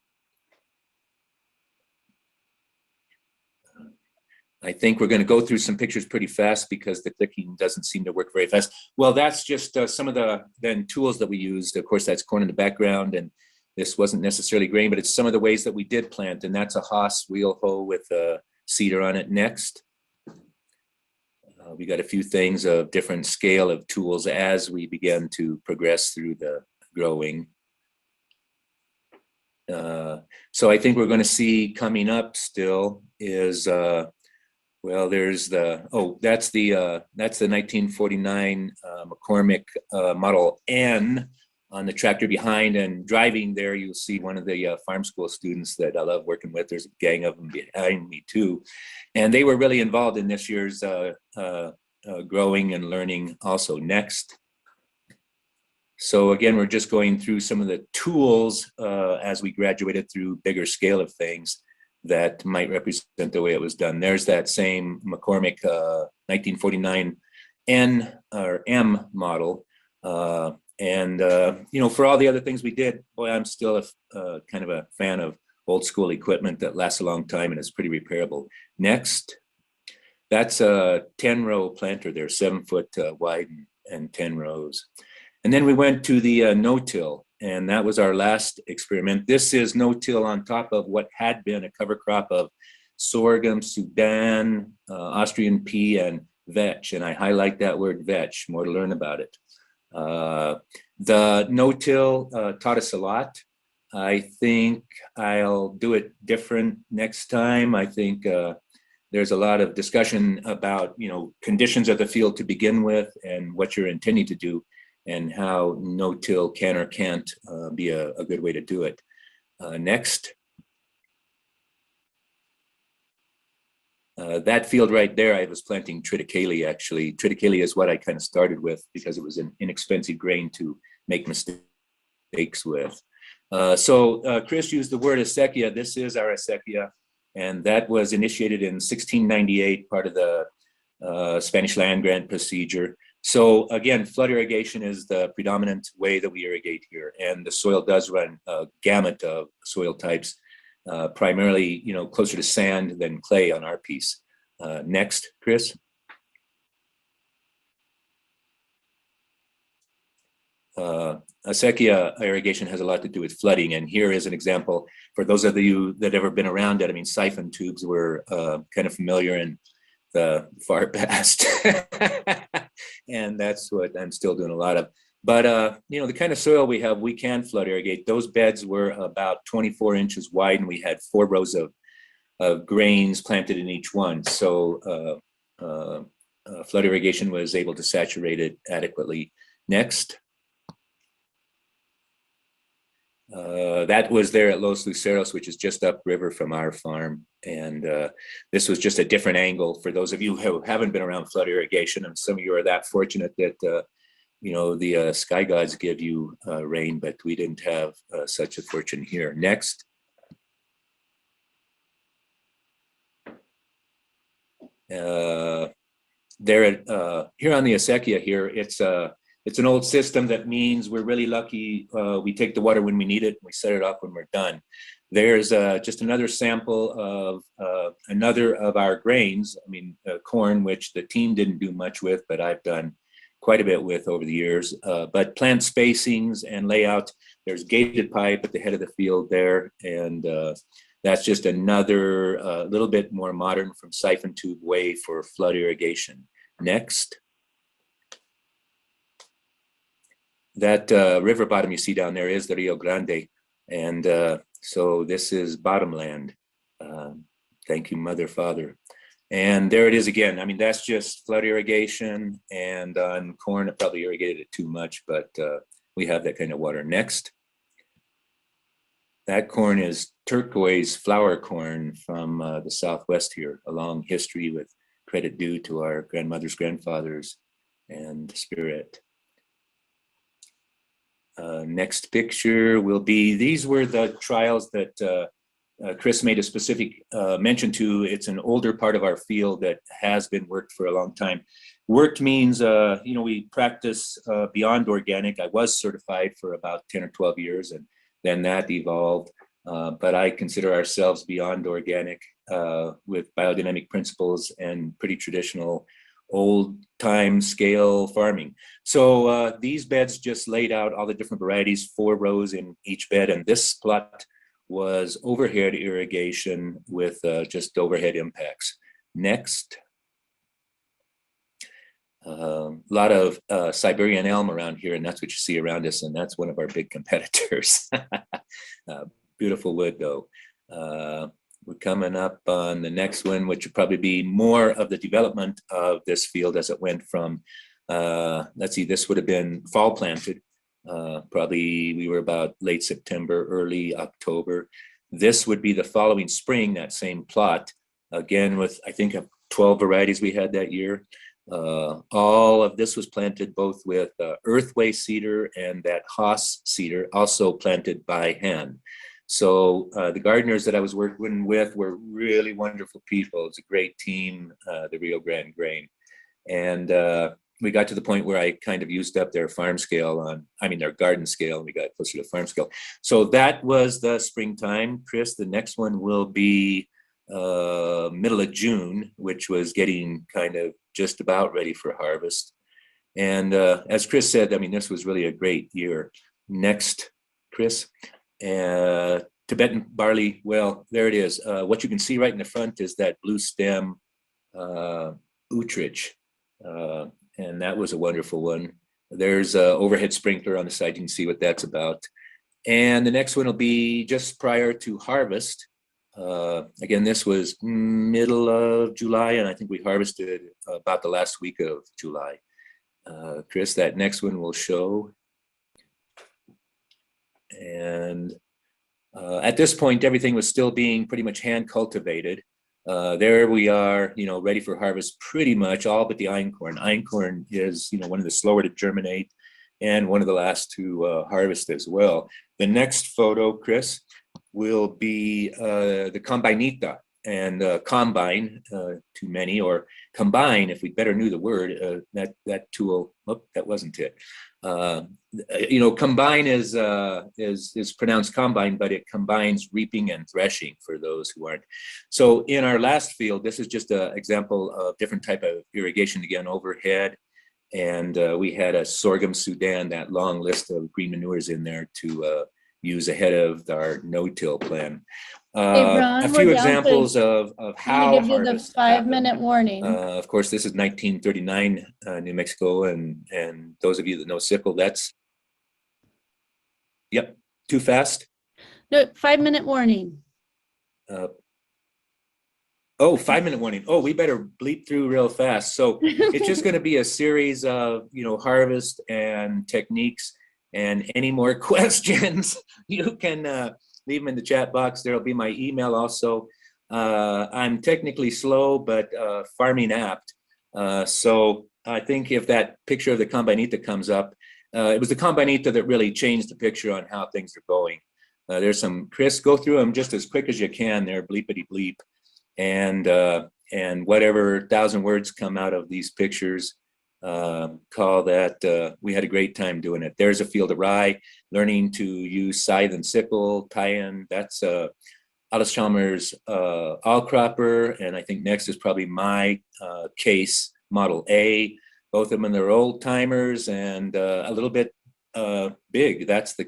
I think we're going to go through some pictures pretty fast because the clicking doesn't seem to work very fast. Well, that's just some of the then tools that we used. Of course, that's corn in the background, and this wasn't necessarily grain, but it's some of the ways that we did plant, and that's a Haas wheel hoe with a cedar on it. Next. We got a few things of different scale of tools as we began to progress through the growing. So I think we're going to see coming up still is well, there's the that's the 1949 McCormick Model N on the tractor behind, and driving there you'll see one of the farm school students that I love working with. There's a gang of them behind me too, and they were really involved in this year's growing and learning also. Next. So again, we're just going through some of the tools as we graduated through bigger scale of things that might represent the way it was done. There's that same McCormick 1949 N or M model. And you know, for all the other things we did, boy, I'm still a kind of a fan of old school equipment that lasts a long time and is pretty repairable. Next, that's a 10-row planter there, 7 foot wide and 10 rows. And then we went to the no-till, and that was our last experiment. This is no-till on top of what had been a cover crop of sorghum, Sudan, Austrian pea, and vetch. And I highlight that word vetch, more to learn about it. The no-till taught us a lot. I think I'll do it different next time. I think there's a lot of discussion about, you know, conditions of the field to begin with and what you're intending to do, and how no-till can or can't be a good way to do it. Next. That field right there, I was planting Triticale actually. Triticale is what I kind of started with because it was an inexpensive grain to make mistakes with. So Chris used the word Asekia. This is our Asekia, and that was initiated in 1698, part of the Spanish land grant procedure. So again, flood irrigation is the predominant way that we irrigate here, and the soil does run a gamut of soil types, primarily, you know, closer to sand than clay on our piece. Next, Chris. Asekia irrigation has a lot to do with flooding, and here is an example for those of you that ever been around it. I mean, siphon tubes were kind of familiar in the far past, and that's what I'm still doing a lot of. But you know, the kind of soil we have, we can flood irrigate. Those beds were about 24 inches wide, and we had 4 rows of grains planted in each one. So flood irrigation was able to saturate it adequately. Next. That was there at Los Luceros, which is just upriver from our farm. And this was just a different angle for those of you who haven't been around flood irrigation. And some of you are that fortunate that, you know, the sky gods give you rain, but we didn't have such a fortune here. Next. Here on the Asekia here, it's an old system that means we're really lucky. We take the water when we need it, and we set it up when we're done. There's just another sample of another of our grains. I mean, corn, which the team didn't do much with, but I've done quite a bit with over the years. But plant spacings and layout, there's gated pipe at the head of the field there. And that's just another little bit more modern from siphon tube way for flood irrigation. Next. That river bottom you see down there is the Rio Grande. And so this is bottomland. Thank you, Mother, Father. And there it is again. I mean, that's just flood irrigation, and on corn, it probably irrigated it too much, but we have that kind of water. Next. That corn is turquoise flower corn from the Southwest here, a long history with credit due to our grandmothers, grandfathers, and spirit. Next picture will be, these were the trials that Chris made a specific mention to, it's an older part of our field that has been worked for a long time. Worked means, we practice beyond organic. I was certified for about 10 or 12 years, and then that evolved. But I consider ourselves beyond organic with biodynamic principles and pretty traditional old time scale farming. So these beds just laid out all the different varieties, 4 rows in each bed. And this plot was overhead irrigation with just overhead impacts. Next. A lot of Siberian elm around here, and that's what you see around us, and that's one of our big competitors. Beautiful wood, though. We're coming up on the next one, which would probably be more of the development of this field as it went from, let's see, this would have been fall planted. Probably we were about late September, early October. This would be the following spring, that same plot, again with, I think, 12 varieties we had that year. All of this was planted both with earthway cedar and that Haas cedar, also planted by hand. So the gardeners that I was working with were really wonderful people. It's a great team, the Rio Grande Grain. And we got to the point where I kind of used up their farm scale their garden scale, and we got closer to farm scale. So that was the springtime. Chris, the next one will be middle of June, which was getting kind of just about ready for harvest. And as Chris said, this was really a great year. Next, Chris. Tibetan barley, well, there it is. What you can see right in the front is that blue stem Utrecht, and that was a wonderful one. There's an overhead sprinkler on the side. You can see what that's about. And the next one will be just prior to harvest. Again, this was middle of July, and I think we harvested about the last week of July. Chris, that next one will show. And at this point, everything was still being pretty much hand cultivated. There we are, ready for harvest pretty much, all but the einkorn. Einkorn is, one of the slower to germinate and one of the last to harvest as well. The next photo, Chris, will be the combinita. And combine, too many, or combine, if we better knew the word, that tool, that wasn't it. Combine is pronounced combine, but it combines reaping and threshing for those who aren't. So in our last field, this is just an example of different type of irrigation, again, overhead. And we had a sorghum Sudan, that long list of green manures in there to use ahead of our no-till plan. Ron, a few examples of how I'm gonna give you the 5-minute warning. Of course, this is 1939, New Mexico, and those of you that know sickle, that's, yep, too fast. No, 5-minute warning. 5-minute warning. Oh, we better bleep through real fast. So it's just going to be a series of, harvest and techniques, and any more questions, you can leave them in the chat box. There'll be my email also. I'm technically slow, but farming apt. So I think if that picture of the combinita comes up, it was the combinita that really changed the picture on how things are going. There's some, Chris, go through them just as quick as you can there, bleepity bleep. And whatever 1,000 words come out of these pictures, call that, we had a great time doing it. There's a field of rye, learning to use scythe and sickle, tie-in. That's Alice Chalmers all-cropper, and I think next is probably my case, Model A. Both of them in their old timers and a little bit big. That's the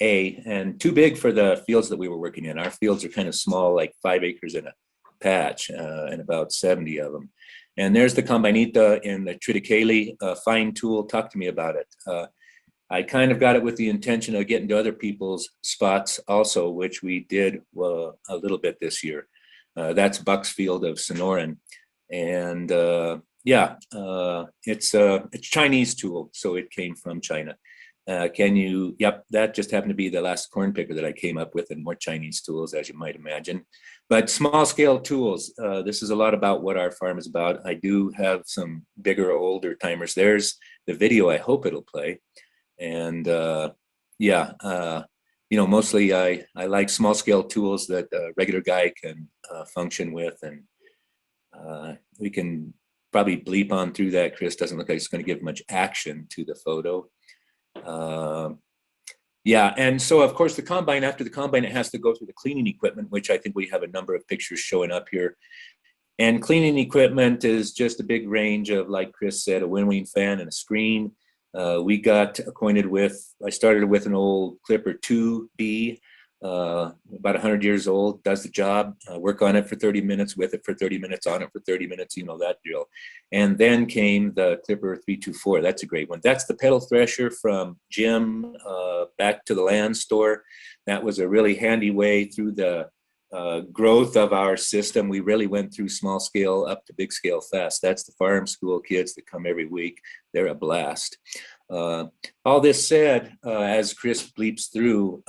A, and too big for the fields that we were working in. Our fields are kind of small, like 5 acres in a patch, and about 70 of them. And there's the combinita in the Triticale fine tool. Talk to me about it. I kind of got it with the intention of getting to other people's spots also, which we did a little bit this year. That's Buck's Field of Sonoran. And it's Chinese tool, so it came from China. Yep, that just happened to be the last corn picker that I came up with, and more Chinese tools, as you might imagine. But small scale tools, this is a lot about what our farm is about. I do have some bigger, older timers. There's the video, I hope it'll play. And mostly I like small scale tools that a regular guy can function with, and we can probably bleep on through that. Chris, doesn't look like it's going to give much action to the photo. Yeah, and so of course the combine, after the combine, it has to go through the cleaning equipment, which I think we have a number of pictures showing up here. And cleaning equipment is just a big range of, like Chris said, a wind fan and a screen. We got acquainted with, I started with an old Clipper 2B, about 100 years old, does the job, work on it for 30 minutes, with it for 30 minutes, on it for 30 minutes, that drill. And then came the Clipper 324. That's a great one. That's the pedal thresher from Jim back to the land store. That was a really handy way through the growth of our system. We really went through small scale up to big scale fast. That's the farm school kids that come every week. They're a blast. All this said, as Chris bleeps through,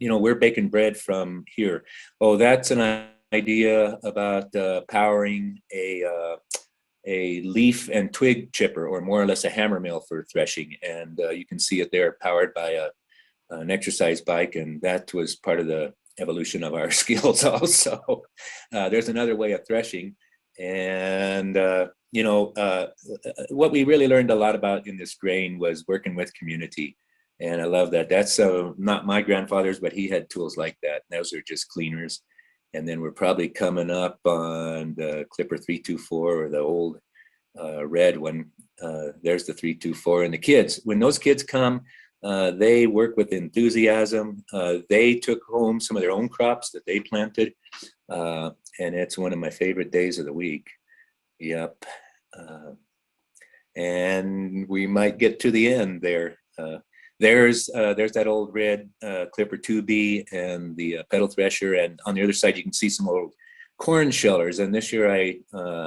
we're baking bread from here. Oh, that's an idea about powering a leaf and twig chipper, or more or less a hammer mill for threshing. And you can see it there, powered by an exercise bike, and that was part of the evolution of our skills also. There's another way of threshing. And, what we really learned a lot about in this grain was working with community. And I love that. That's not my grandfather's, but he had tools like that. Those are just cleaners. And then we're probably coming up on the Clipper 324, or the old red one. There's the 324. And the kids, when those kids come, they work with enthusiasm. They took home some of their own crops that they planted. And it's one of my favorite days of the week. Yep. And we might get to the end there. There's that old red Clipper 2B and the pedal thresher. And on the other side, you can see some old corn shellers. And this year I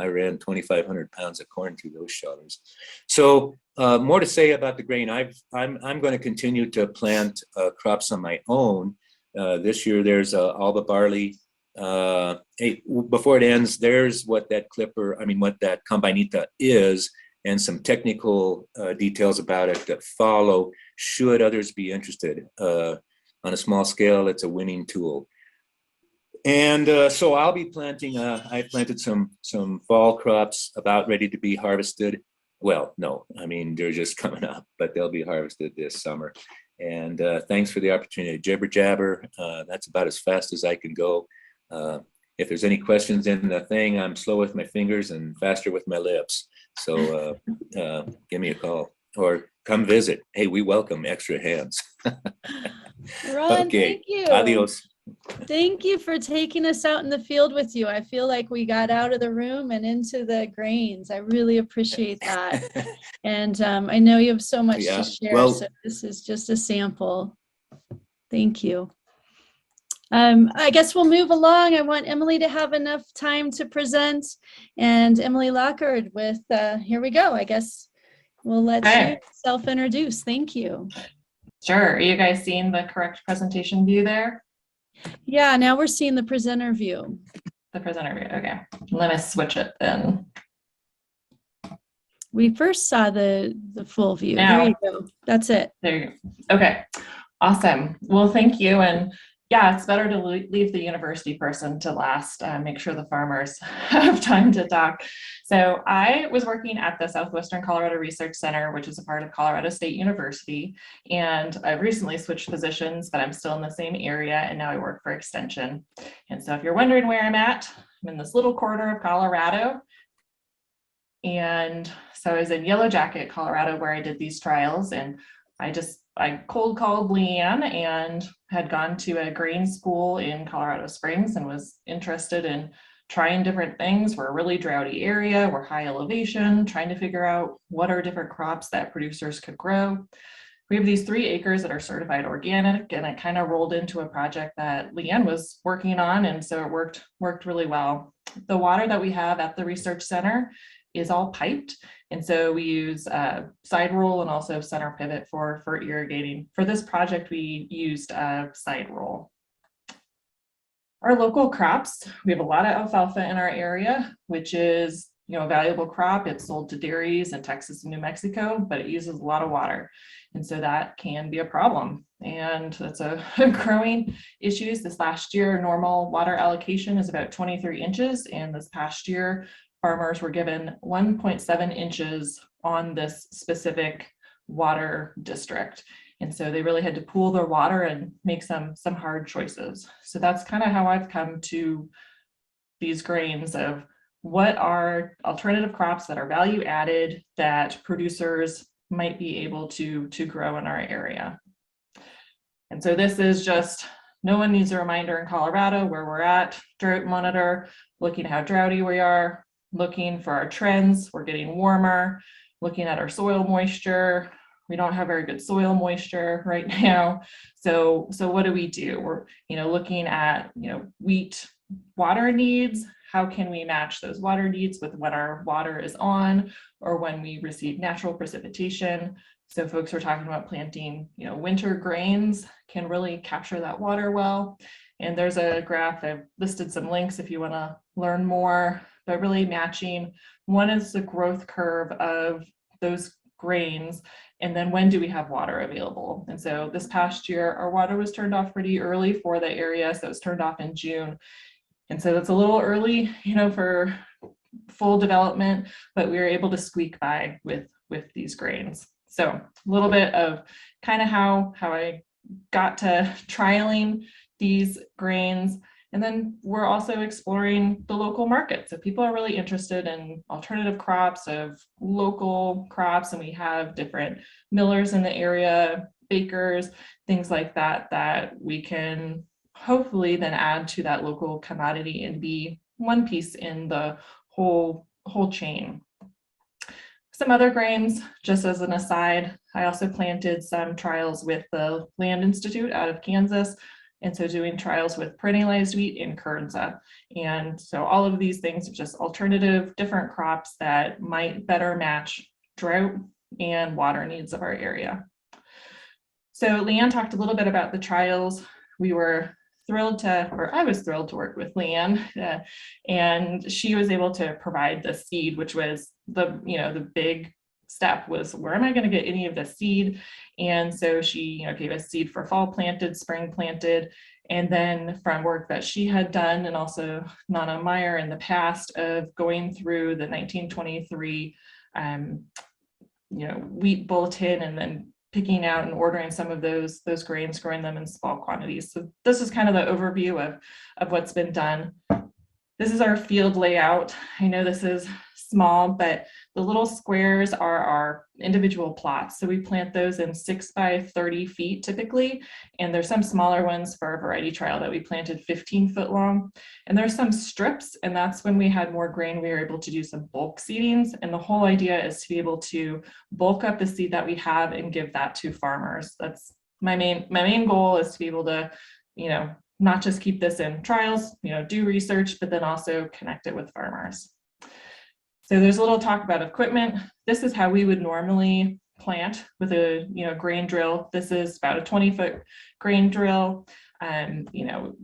ran 2,500 pounds of corn through those shellers. So more to say about the grain. I'm going to continue to plant crops on my own. This year there's Alba barley. Before it ends, there's what that combinita is, and some technical details about it that follow, should others be interested. On a small scale, it's a winning tool. And so I'll be planting, I planted some fall crops about ready to be harvested. Well, no, they're just coming up, but they'll be harvested this summer. And thanks for the opportunity. Jibber jabber, that's about as fast as I can go. If there's any questions in the thing, I'm slow with my fingers and faster with my lips. So give me a call or come visit. Hey, we welcome extra hands. Ron, Okay. thank you. Adios. Thank you for taking us out in the field with you. I feel like we got out of the room and into the grains. I really appreciate that. And I know you have so much to share. Well, so this is just a sample. Thank you. I guess we'll move along. I want Emily to have enough time to present, and Emily Lockard with, here we go. I guess we'll let you self-introduce. Thank you. Sure. Are you guys seeing the correct presentation view there? Yeah, now we're seeing the presenter view. The presenter view, okay. Let me switch it then. We first saw the full view. Now, there you go. That's it. There you go. Okay, awesome. Well, thank you. And yeah, it's better to leave the university person to last, make sure the farmers have time to talk. So I was working at the Southwestern Colorado Research Center, which is a part of Colorado State University. And I've recently switched positions, but I'm still in the same area, and now I work for Extension. And so if you're wondering where I'm at, I'm in this little corner of Colorado. And so I was in Yellow Jacket, Colorado, where I did these trials. And I cold called Leanne and had gone to a grain school in Colorado Springs and was interested in trying different things. We're a really droughty area, we're high elevation, trying to figure out what are different crops that producers could grow. We have these 3 acres that are certified organic, and it kind of rolled into a project that Leanne was working on, and so it worked really well. The water that we have at the research center is all piped, and so we use side roll and also center pivot for irrigating. For this project, we used side roll. Our local crops, we have a lot of alfalfa in our area, which is a valuable crop. It's sold to dairies in Texas and New Mexico, but it uses a lot of water. And so that can be a problem. And that's a growing issue. This last year, normal water allocation is about 23 inches. And this past year, farmers were given 1.7 inches on this specific water district. And so they really had to pool their water and make some hard choices. So that's kind of how I've come to these grains of what are alternative crops that are value added that producers might be able to grow in our area. And so this is just, no one needs a reminder in Colorado where we're at, drought monitor, looking at how droughty we are, looking for our trends, we're getting warmer, looking at our soil moisture. We don't have very good soil moisture right now. So what do? We're looking at wheat water needs. How can we match those water needs with when our water is on or when we receive natural precipitation? So folks are talking about planting, winter grains can really capture that water well. And there's a graph, I've listed some links if you want to learn more, but really matching, one is the growth curve of those grains, and then when do we have water available? And so this past year, our water was turned off pretty early for the area, so it was turned off in June. And so that's a little early, for full development, but we were able to squeak by with these grains. So a little bit of kind of how I got to trialing these grains. And then we're also exploring the local market. So people are really interested in alternative crops of local crops, and we have different millers in the area, bakers, things like that, that we can hopefully then add to that local commodity and be one piece in the whole chain. Some other grains, just as an aside, I also planted some trials with the Land Institute out of Kansas. And so doing trials with perennialized wheat in Kernza. And so all of these things are just alternative, different crops that might better match drought and water needs of our area. So Leanne talked a little bit about the trials. We were thrilled to, or I was thrilled to work with Leanne, and she was able to provide the seed, which was the big step was, where am I going to get any of the seed? And so she gave us seed for fall planted, spring planted, and then from work that she had done, and also Nana Meyer in the past, of going through the 1923 wheat bulletin and then picking out and ordering some of those grains, growing them in small quantities. So this is kind of the overview of what's been done. This is our field layout. I know this is small, but the little squares are our individual plots. So we plant those in 6 by 30 feet typically. And there's some smaller ones for our variety trial that we planted 15 foot long. And there's some strips, and that's when we had more grain, we were able to do some bulk seedings. And the whole idea is to be able to bulk up the seed that we have and give that to farmers. That's my main goal, is to be able to, not just keep this in trials, do research, but then also connect it with farmers. So there's a little talk about equipment. This is how we would normally plant with a grain drill. This is about a 20-foot grain drill. And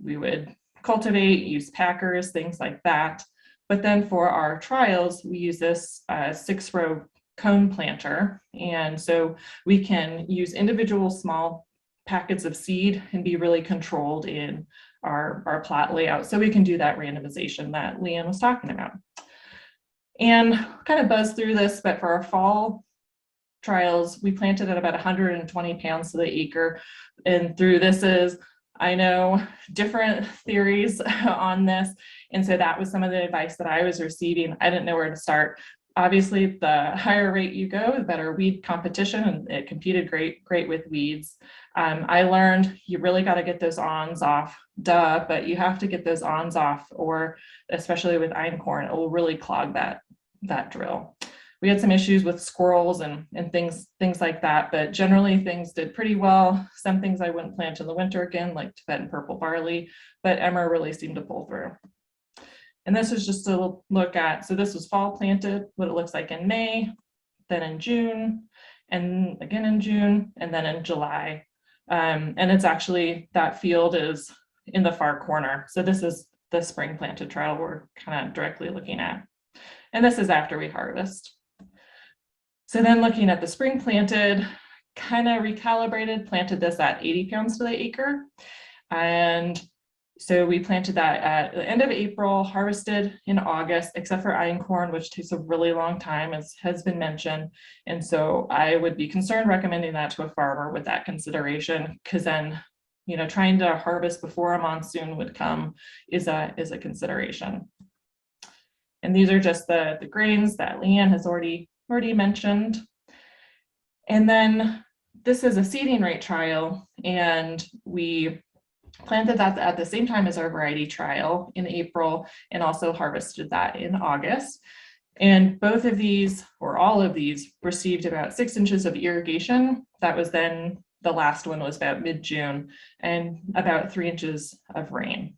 we would cultivate, use packers, things like that. But then for our trials, we use this 6-row cone planter. And so we can use individual small packets of seed and be really controlled in our plot layout. So we can do that randomization that Leanne was talking about. And kind of buzz through this, but for our fall trials, we planted at about 120 pounds to the acre. And through this is, I know, different theories on this. And so that was some of the advice that I was receiving. I didn't know where to start. Obviously, the higher rate you go, the better weed competition, and it competed great with weeds. I learned you really got to get those awns off, but you have to get those awns off, or especially with einkorn, it will really clog that drill. We had some issues with squirrels and things like that, but generally things did pretty well. Some things I wouldn't plant in the winter again, like Tibetan purple barley, but emmer really seemed to pull through. And this is just a look at, so this was fall planted, what it looks like in May, then in June, and again in June, and then in July. And it's actually, that field is in the far corner. So this is the spring planted trial we're kind of directly looking at. And this is after we harvest. So then looking at the spring planted, kind of recalibrated, planted this at 80 pounds to the acre. And so we planted that at the end of April, harvested in August, except for einkorn, which takes a really long time, as has been mentioned. And so I would be concerned recommending that to a farmer with that consideration, because then, you know, trying to harvest before a monsoon would come is a consideration. And these are just the grains that Leanne has already mentioned. And then this is a seeding rate trial, and we planted that at the same time as our variety trial in April, and also harvested that in August. And both of these, or all of these, received about 6 inches of irrigation. That was then, the last one was about mid-June, and about 3 inches of rain.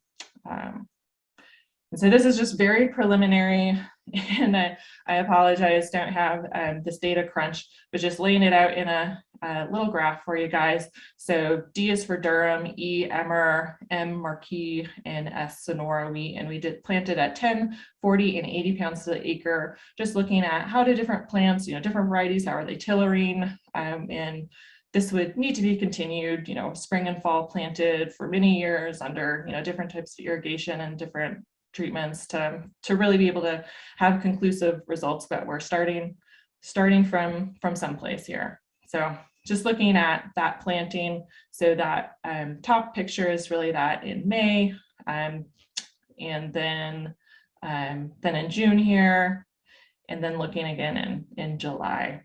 And so this is just very preliminary, and I apologize, don't have this data crunch, but just laying it out in a little graph for you guys. So D is for Durham, E, Emmer, M, Marquis, and S, Sonora wheat. And we planted at 10, 40, and 80 pounds to the acre, just looking at how do different plants, you know, different varieties, how are they tillering, and this would need to be continued, you know, spring and fall planted for many years under, you know, different types of irrigation and different treatments to really be able to have conclusive results. But we're starting from someplace here. So just looking at that planting, so that top picture is really that in May, and then in June here, and then looking again in July.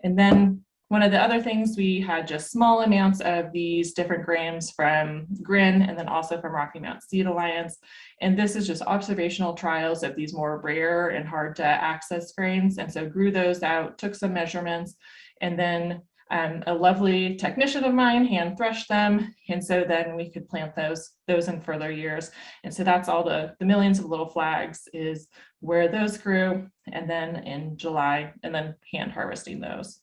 And then one of the other things, we had just small amounts of these different grains from GRIN, and then also from Rocky Mountain Seed Alliance. And this is just observational trials of these more rare and hard to access grains. And so grew those out, took some measurements, and then a lovely technician of mine hand threshed them. And so then we could plant those in further years. And so that's all the millions of little flags is where those grew, and then in July, and then hand harvesting those.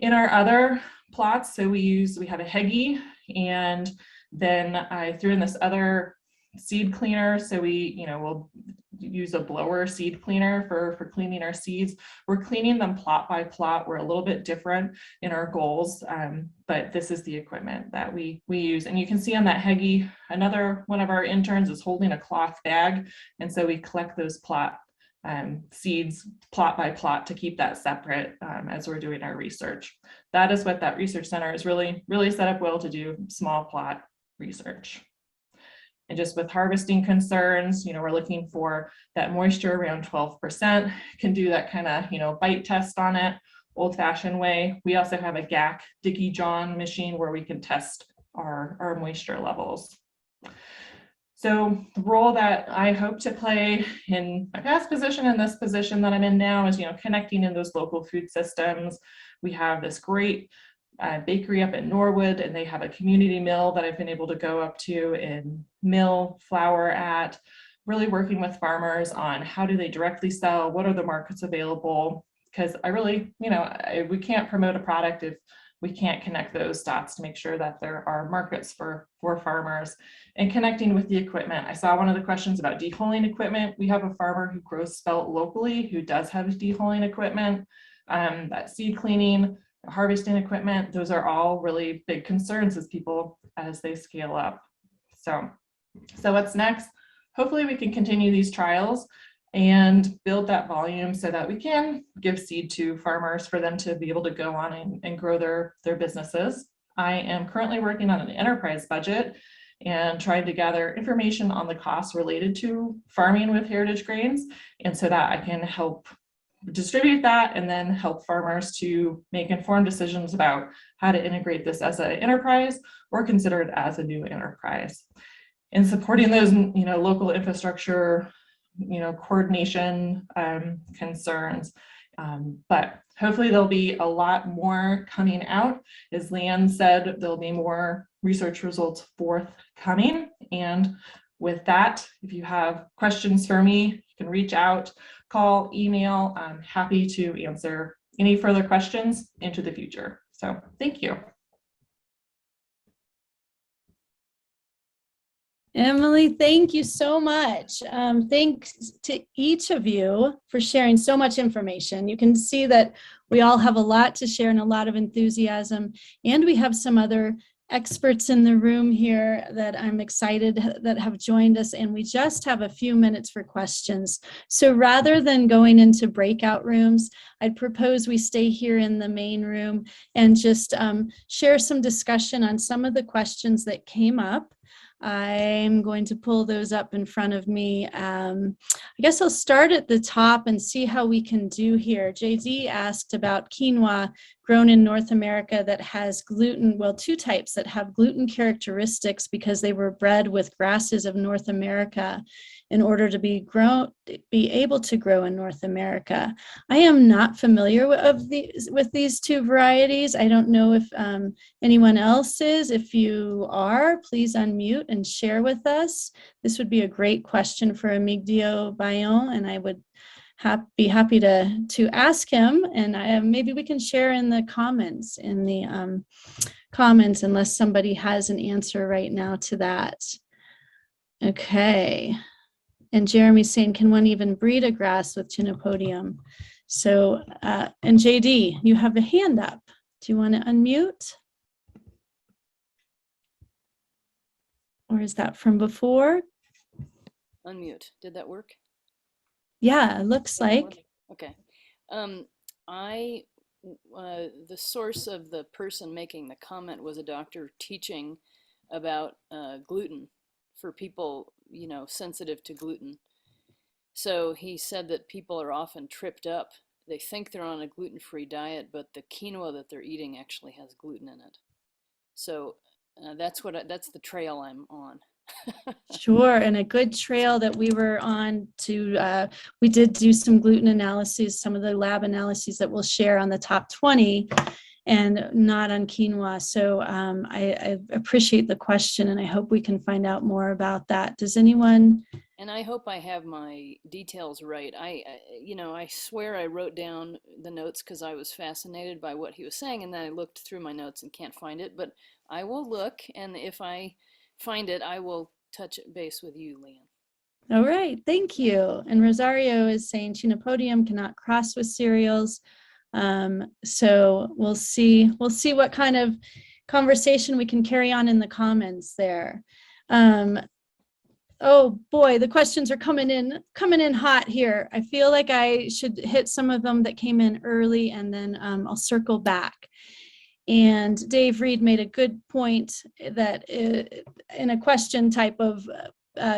In our other plots, so we have a Heggie, and then I threw in this other seed cleaner. So we, you know, we'll use a blower seed cleaner for cleaning our seeds. We're cleaning them plot by plot. We're a little bit different in our goals, but this is the equipment that we use. And you can see on that Heggie, another one of our interns is holding a cloth bag. And so we collect those seeds plot by plot to keep that separate as we're doing our research. That is what that research center is really set up well to do small plot research. And just with harvesting concerns, you know, we're looking for that moisture around 12%, can do that kind of, you know, bite test on it, old fashioned way. We also have a GAC Dickie John machine where we can test our moisture levels. So the role that I hope to play in my past position and this position that I'm in now is, you know, connecting in those local food systems. We have this great bakery up in Norwood, and they have a community mill that I've been able to go up to and mill flour at, really working with farmers on how do they directly sell, what are the markets available, because I really, you know, we can't promote a product if we can't connect those dots to make sure that there are markets for farmers. And connecting with the equipment. I saw one of the questions about deholing equipment. We have a farmer who grows spelt locally who does have deholing equipment, that seed cleaning, harvesting equipment. Those are all really big concerns as they scale up. So what's next? Hopefully we can continue these trials and build that volume so that we can give seed to farmers for them to be able to go on and grow their businesses. I am currently working on an enterprise budget and trying to gather information on the costs related to farming with heritage grains, and so that I can help distribute that and then help farmers to make informed decisions about how to integrate this as an enterprise or consider it as a new enterprise. And supporting those, you know, local infrastructure, you know, coordination concerns. But hopefully there'll be a lot more coming out. As Leanne said, there'll be more research results forthcoming. And with that, if you have questions for me, you can reach out, call, email. I'm happy to answer any further questions into the future. So thank you. Emily, thank you so much. Thanks to each of you for sharing so much information. You can see that we all have a lot to share and a lot of enthusiasm, and we have some other experts in the room here that I'm excited that have joined us, and we just have a few minutes for questions. So rather than going into breakout rooms, I'd propose we stay here in the main room and just share some discussion on some of the questions that came up. I'm going to pull those up in front of me. I guess I'll start at the top and see how we can do here. JD asked about quinoa grown in North America that has gluten, well, two types that have gluten characteristics because they were bred with grasses of North America in order to be able to grow in North America. I am not familiar with these two varieties. I don't know if anyone else is. If you are, please unmute and share with us. This would be a great question for Amigdio Bayon, and I would be happy to ask him, and maybe we can share in the comments unless somebody has an answer right now to that. Okay. And Jeremy's saying, can one even breed a grass with Chenopodium? So, and JD, you have a hand up. Do you want to unmute? Or is that from before? Unmute. Did that work? Yeah, it looks like. Okay. The source of the person making the comment was a doctor teaching about gluten for people, sensitive to gluten. So he said that people are often tripped up. They think they're on a gluten-free diet, but the quinoa that they're eating actually has gluten in it. So that's the trail I'm on. Sure, and a good trail that we were on to, we did do some gluten analyses, some of the lab analyses that we'll share on the top 20 and not on quinoa. So I appreciate the question, and I hope we can find out more about that. Does anyone? And I hope I have my details right. I swear I wrote down the notes because I was fascinated by what he was saying, and then I looked through my notes and can't find it, but I will look, and if I find it, I will touch base with you, Leanne. All right, thank you. And Rosario is saying Chenopodium cannot cross with cereals. So we'll see what kind of conversation we can carry on in the comments there. Oh boy, the questions are coming in hot here. I feel like I should hit some of them that came in early, and then I'll circle back. And Dave Reed made a good point that in a question type of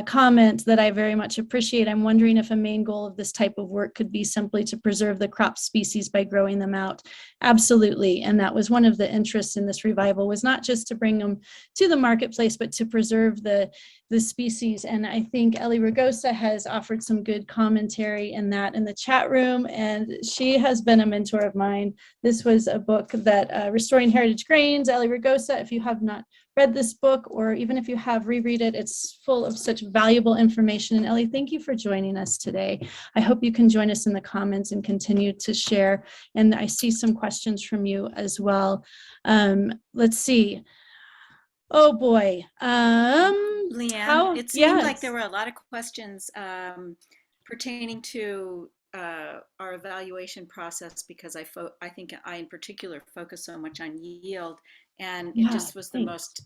comment that I very much appreciate. I'm wondering if a main goal of this type of work could be simply to preserve the crop species by growing them out. Absolutely. And that was one of the interests in this revival, was not just to bring them to the marketplace, but to preserve the species. And I think Ellie Ragosa has offered some good commentary in that in the chat room, and she has been a mentor of mine. This was a book that Restoring Heritage Grains, Ellie Ragosa, if you have not read this book, or even if you have, reread it. It's full of such valuable information. And Ellie, thank you for joining us today. I hope you can join us in the comments and continue to share. And I see some questions from you as well. Let's see. Oh boy. Leanne, it seemed yes. like there were a lot of questions pertaining to our evaluation process, because I think I in particular focus so much on yield, and it just was the most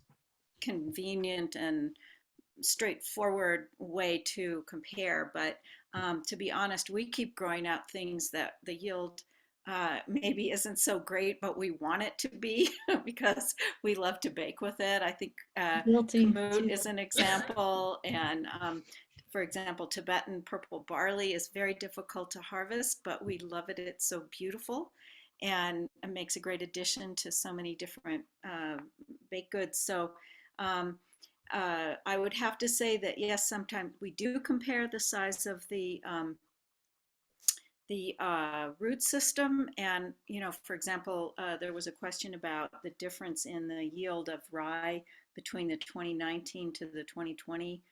convenient and straightforward way to compare. But to be honest, we keep growing out things that the yield maybe isn't so great, but we want it to be because we love to bake with it. I think kamut is an example, and for example, Tibetan purple barley is very difficult to harvest, but we love it. It's so beautiful, and it makes a great addition to so many different baked goods. So I would have to say that yes, sometimes we do compare the size of the root system. And, for example, there was a question about the difference in the yield of rye between the 2019 to the 2020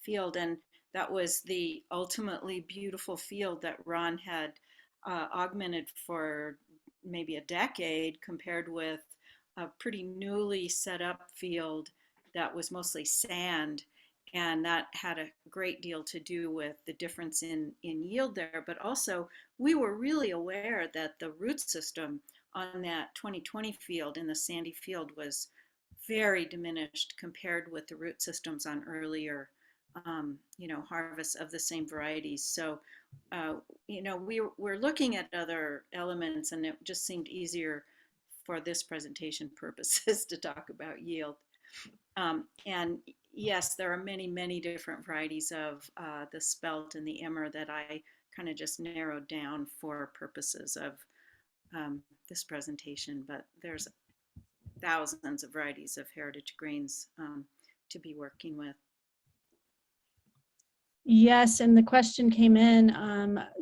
field. And that was the ultimately beautiful field that Ron had augmented for maybe a decade, compared with a pretty newly set up field that was mostly sand. And that had a great deal to do with the difference in yield there. But also, we were really aware that the root system on that 2020 field in the sandy field was very diminished compared with the root systems on earlier, harvests of the same varieties. So, we're looking at other elements, and it just seemed easier for this presentation purposes to talk about yield. And yes, there are many, many different varieties of the spelt and the emmer that I kind of just narrowed down for purposes of this presentation, but there's thousands of varieties of heritage grains to be working with. Yes, and the question came in,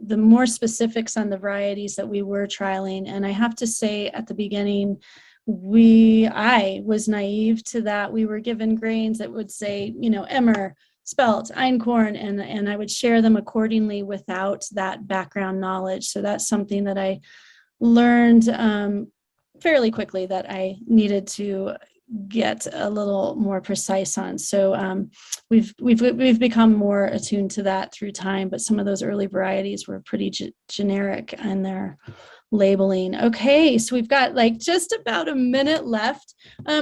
the more specifics on the varieties that we were trialing. And I have to say at the beginning, I was naive to that. We were given grains that would say, emmer, spelt, einkorn, and I would share them accordingly without that background knowledge. So that's something that I learned fairly quickly that I needed to get a little more precise on. So we've become more attuned to that through time, but some of those early varieties were pretty generic in their labeling. Okay, so we've got like just about a minute left.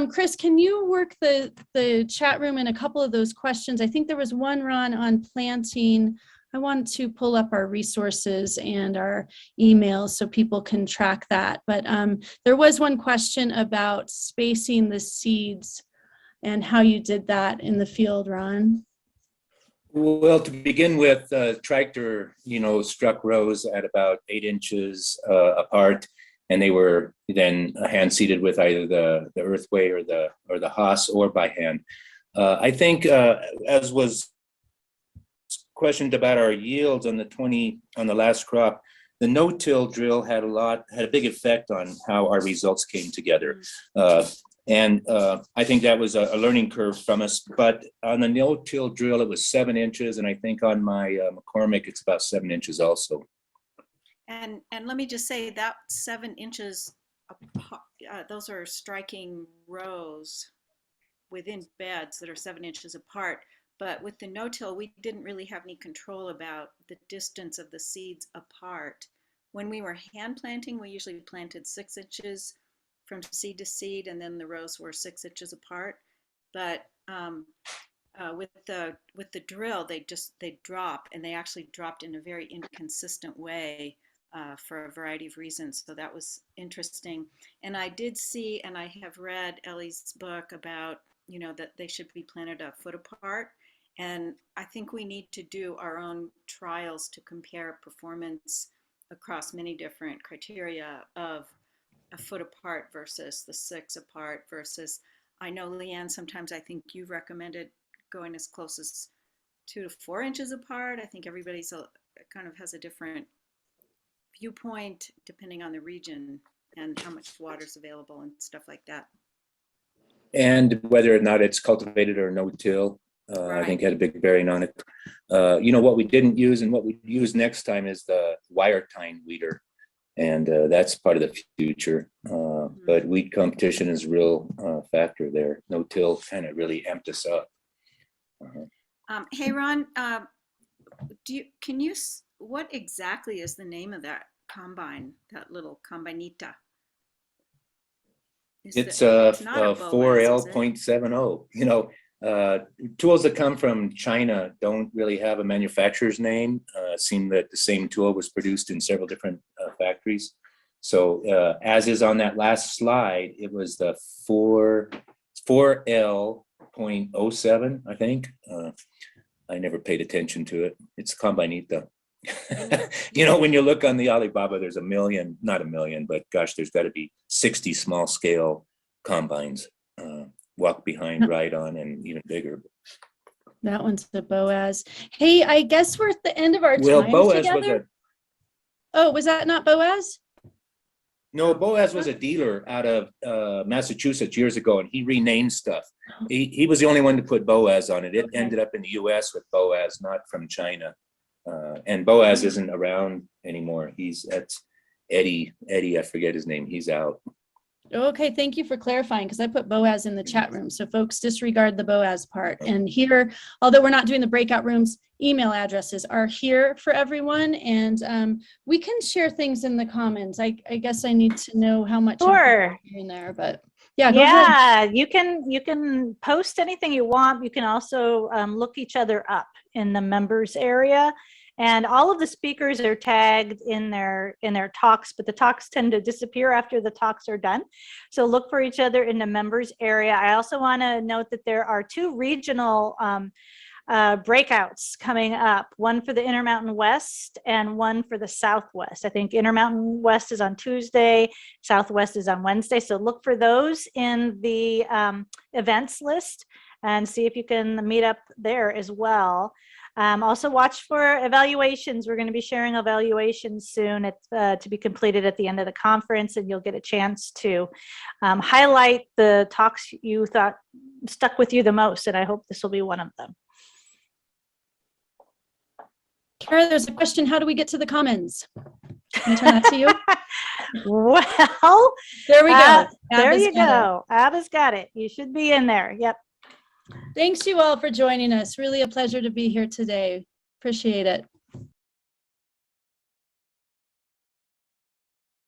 Chris, can you work the chat room in a couple of those questions? I think there was one, Ron, on planting. I want to pull up our resources and our emails so people can track that. But there was one question about spacing the seeds and how you did that in the field, Ron. Well, to begin with, tractor, struck rows at about 8 inches apart, and they were then hand seeded with either the earthway or the Haas or by hand. I think, as was questioned about our yields on the last crop, the no-till drill had a big effect on how our results came together. And I think that was a learning curve from us. But on the no-till drill, it was 7 inches. And I think on my McCormick, it's about 7 inches also. And let me just say that 7 inches, those are striking rows within beds that are 7 inches apart. But with the no-till, we didn't really have any control about the distance of the seeds apart. When we were hand planting, we usually planted 6 inches from seed to seed, and then the rows were 6 inches apart. But with the drill, they drop, and they actually dropped in a very inconsistent way for a variety of reasons. So that was interesting. And I did see, and I have read Ellie's book about, that they should be planted a foot apart. And I think we need to do our own trials to compare performance across many different criteria of a foot apart versus the 6 apart versus, I know, Leanne, sometimes I think you've recommended going as close as 2 to 4 inches apart. I think everybody's kind of has a different viewpoint depending on the region and how much water is available and stuff like that. And whether or not it's cultivated or no-till, Right. I think had a big bearing on it. What we didn't use and what we use next time is the wire tine weeder. And that's part of the future. But weed competition is a real factor there. No-till kind of really amped us up. Hey, Ron, what exactly is the name of that combine, that little combinita? It's a 4L.70. Tools that come from China don't really have a manufacturer's name. It seemed that the same tool was produced in several different factories. So as is on that last slide, it was the 4L.07, I think. I never paid attention to it. It's combinita. When you look on the Alibaba, there's not a million, but gosh, there's got to be 60 small scale combines. Walk behind, ride on, and even bigger. That one's the Boaz. Hey, I guess we're at the end of our Well, time Boaz together. Was that not Boaz? No, Boaz was a dealer out of Massachusetts years ago, and he renamed stuff. He was the only one to put Boaz on it. It ended up in the U.S. with Boaz, not from China. And Boaz isn't around anymore. That's Eddie. I forget his name. He's out. Okay, thank you for clarifying, because I put Boaz in the chat room, so folks disregard the Boaz part. And here, although we're not doing the breakout rooms, email addresses are here for everyone, and we can share things in the comments. I guess I need to know how much Sure. in there, but yeah, go ahead. Yeah, you can post anything you want. You can also look each other up in the members area. And all of the speakers are tagged in their talks, but the talks tend to disappear after the talks are done. So look for each other in the members area. I also want to note that there are 2 regional breakouts coming up, one for the Intermountain West and one for the Southwest. I think Intermountain West is on Tuesday, Southwest is on Wednesday. So look for those in the events list and see if you can meet up there as well. Also watch for evaluations. We're going to be sharing evaluations soon to be completed at the end of the conference, and you'll get a chance to highlight the talks you thought stuck with you the most, and I hope this will be one of them. Kara, there's a question. How do we get to the Commons? Can I turn that to you? Well, There we go. there Abba's you got go. Abba's got it. You should be in there. Yep. Thanks you all for joining us. Really a pleasure to be here today. Appreciate it.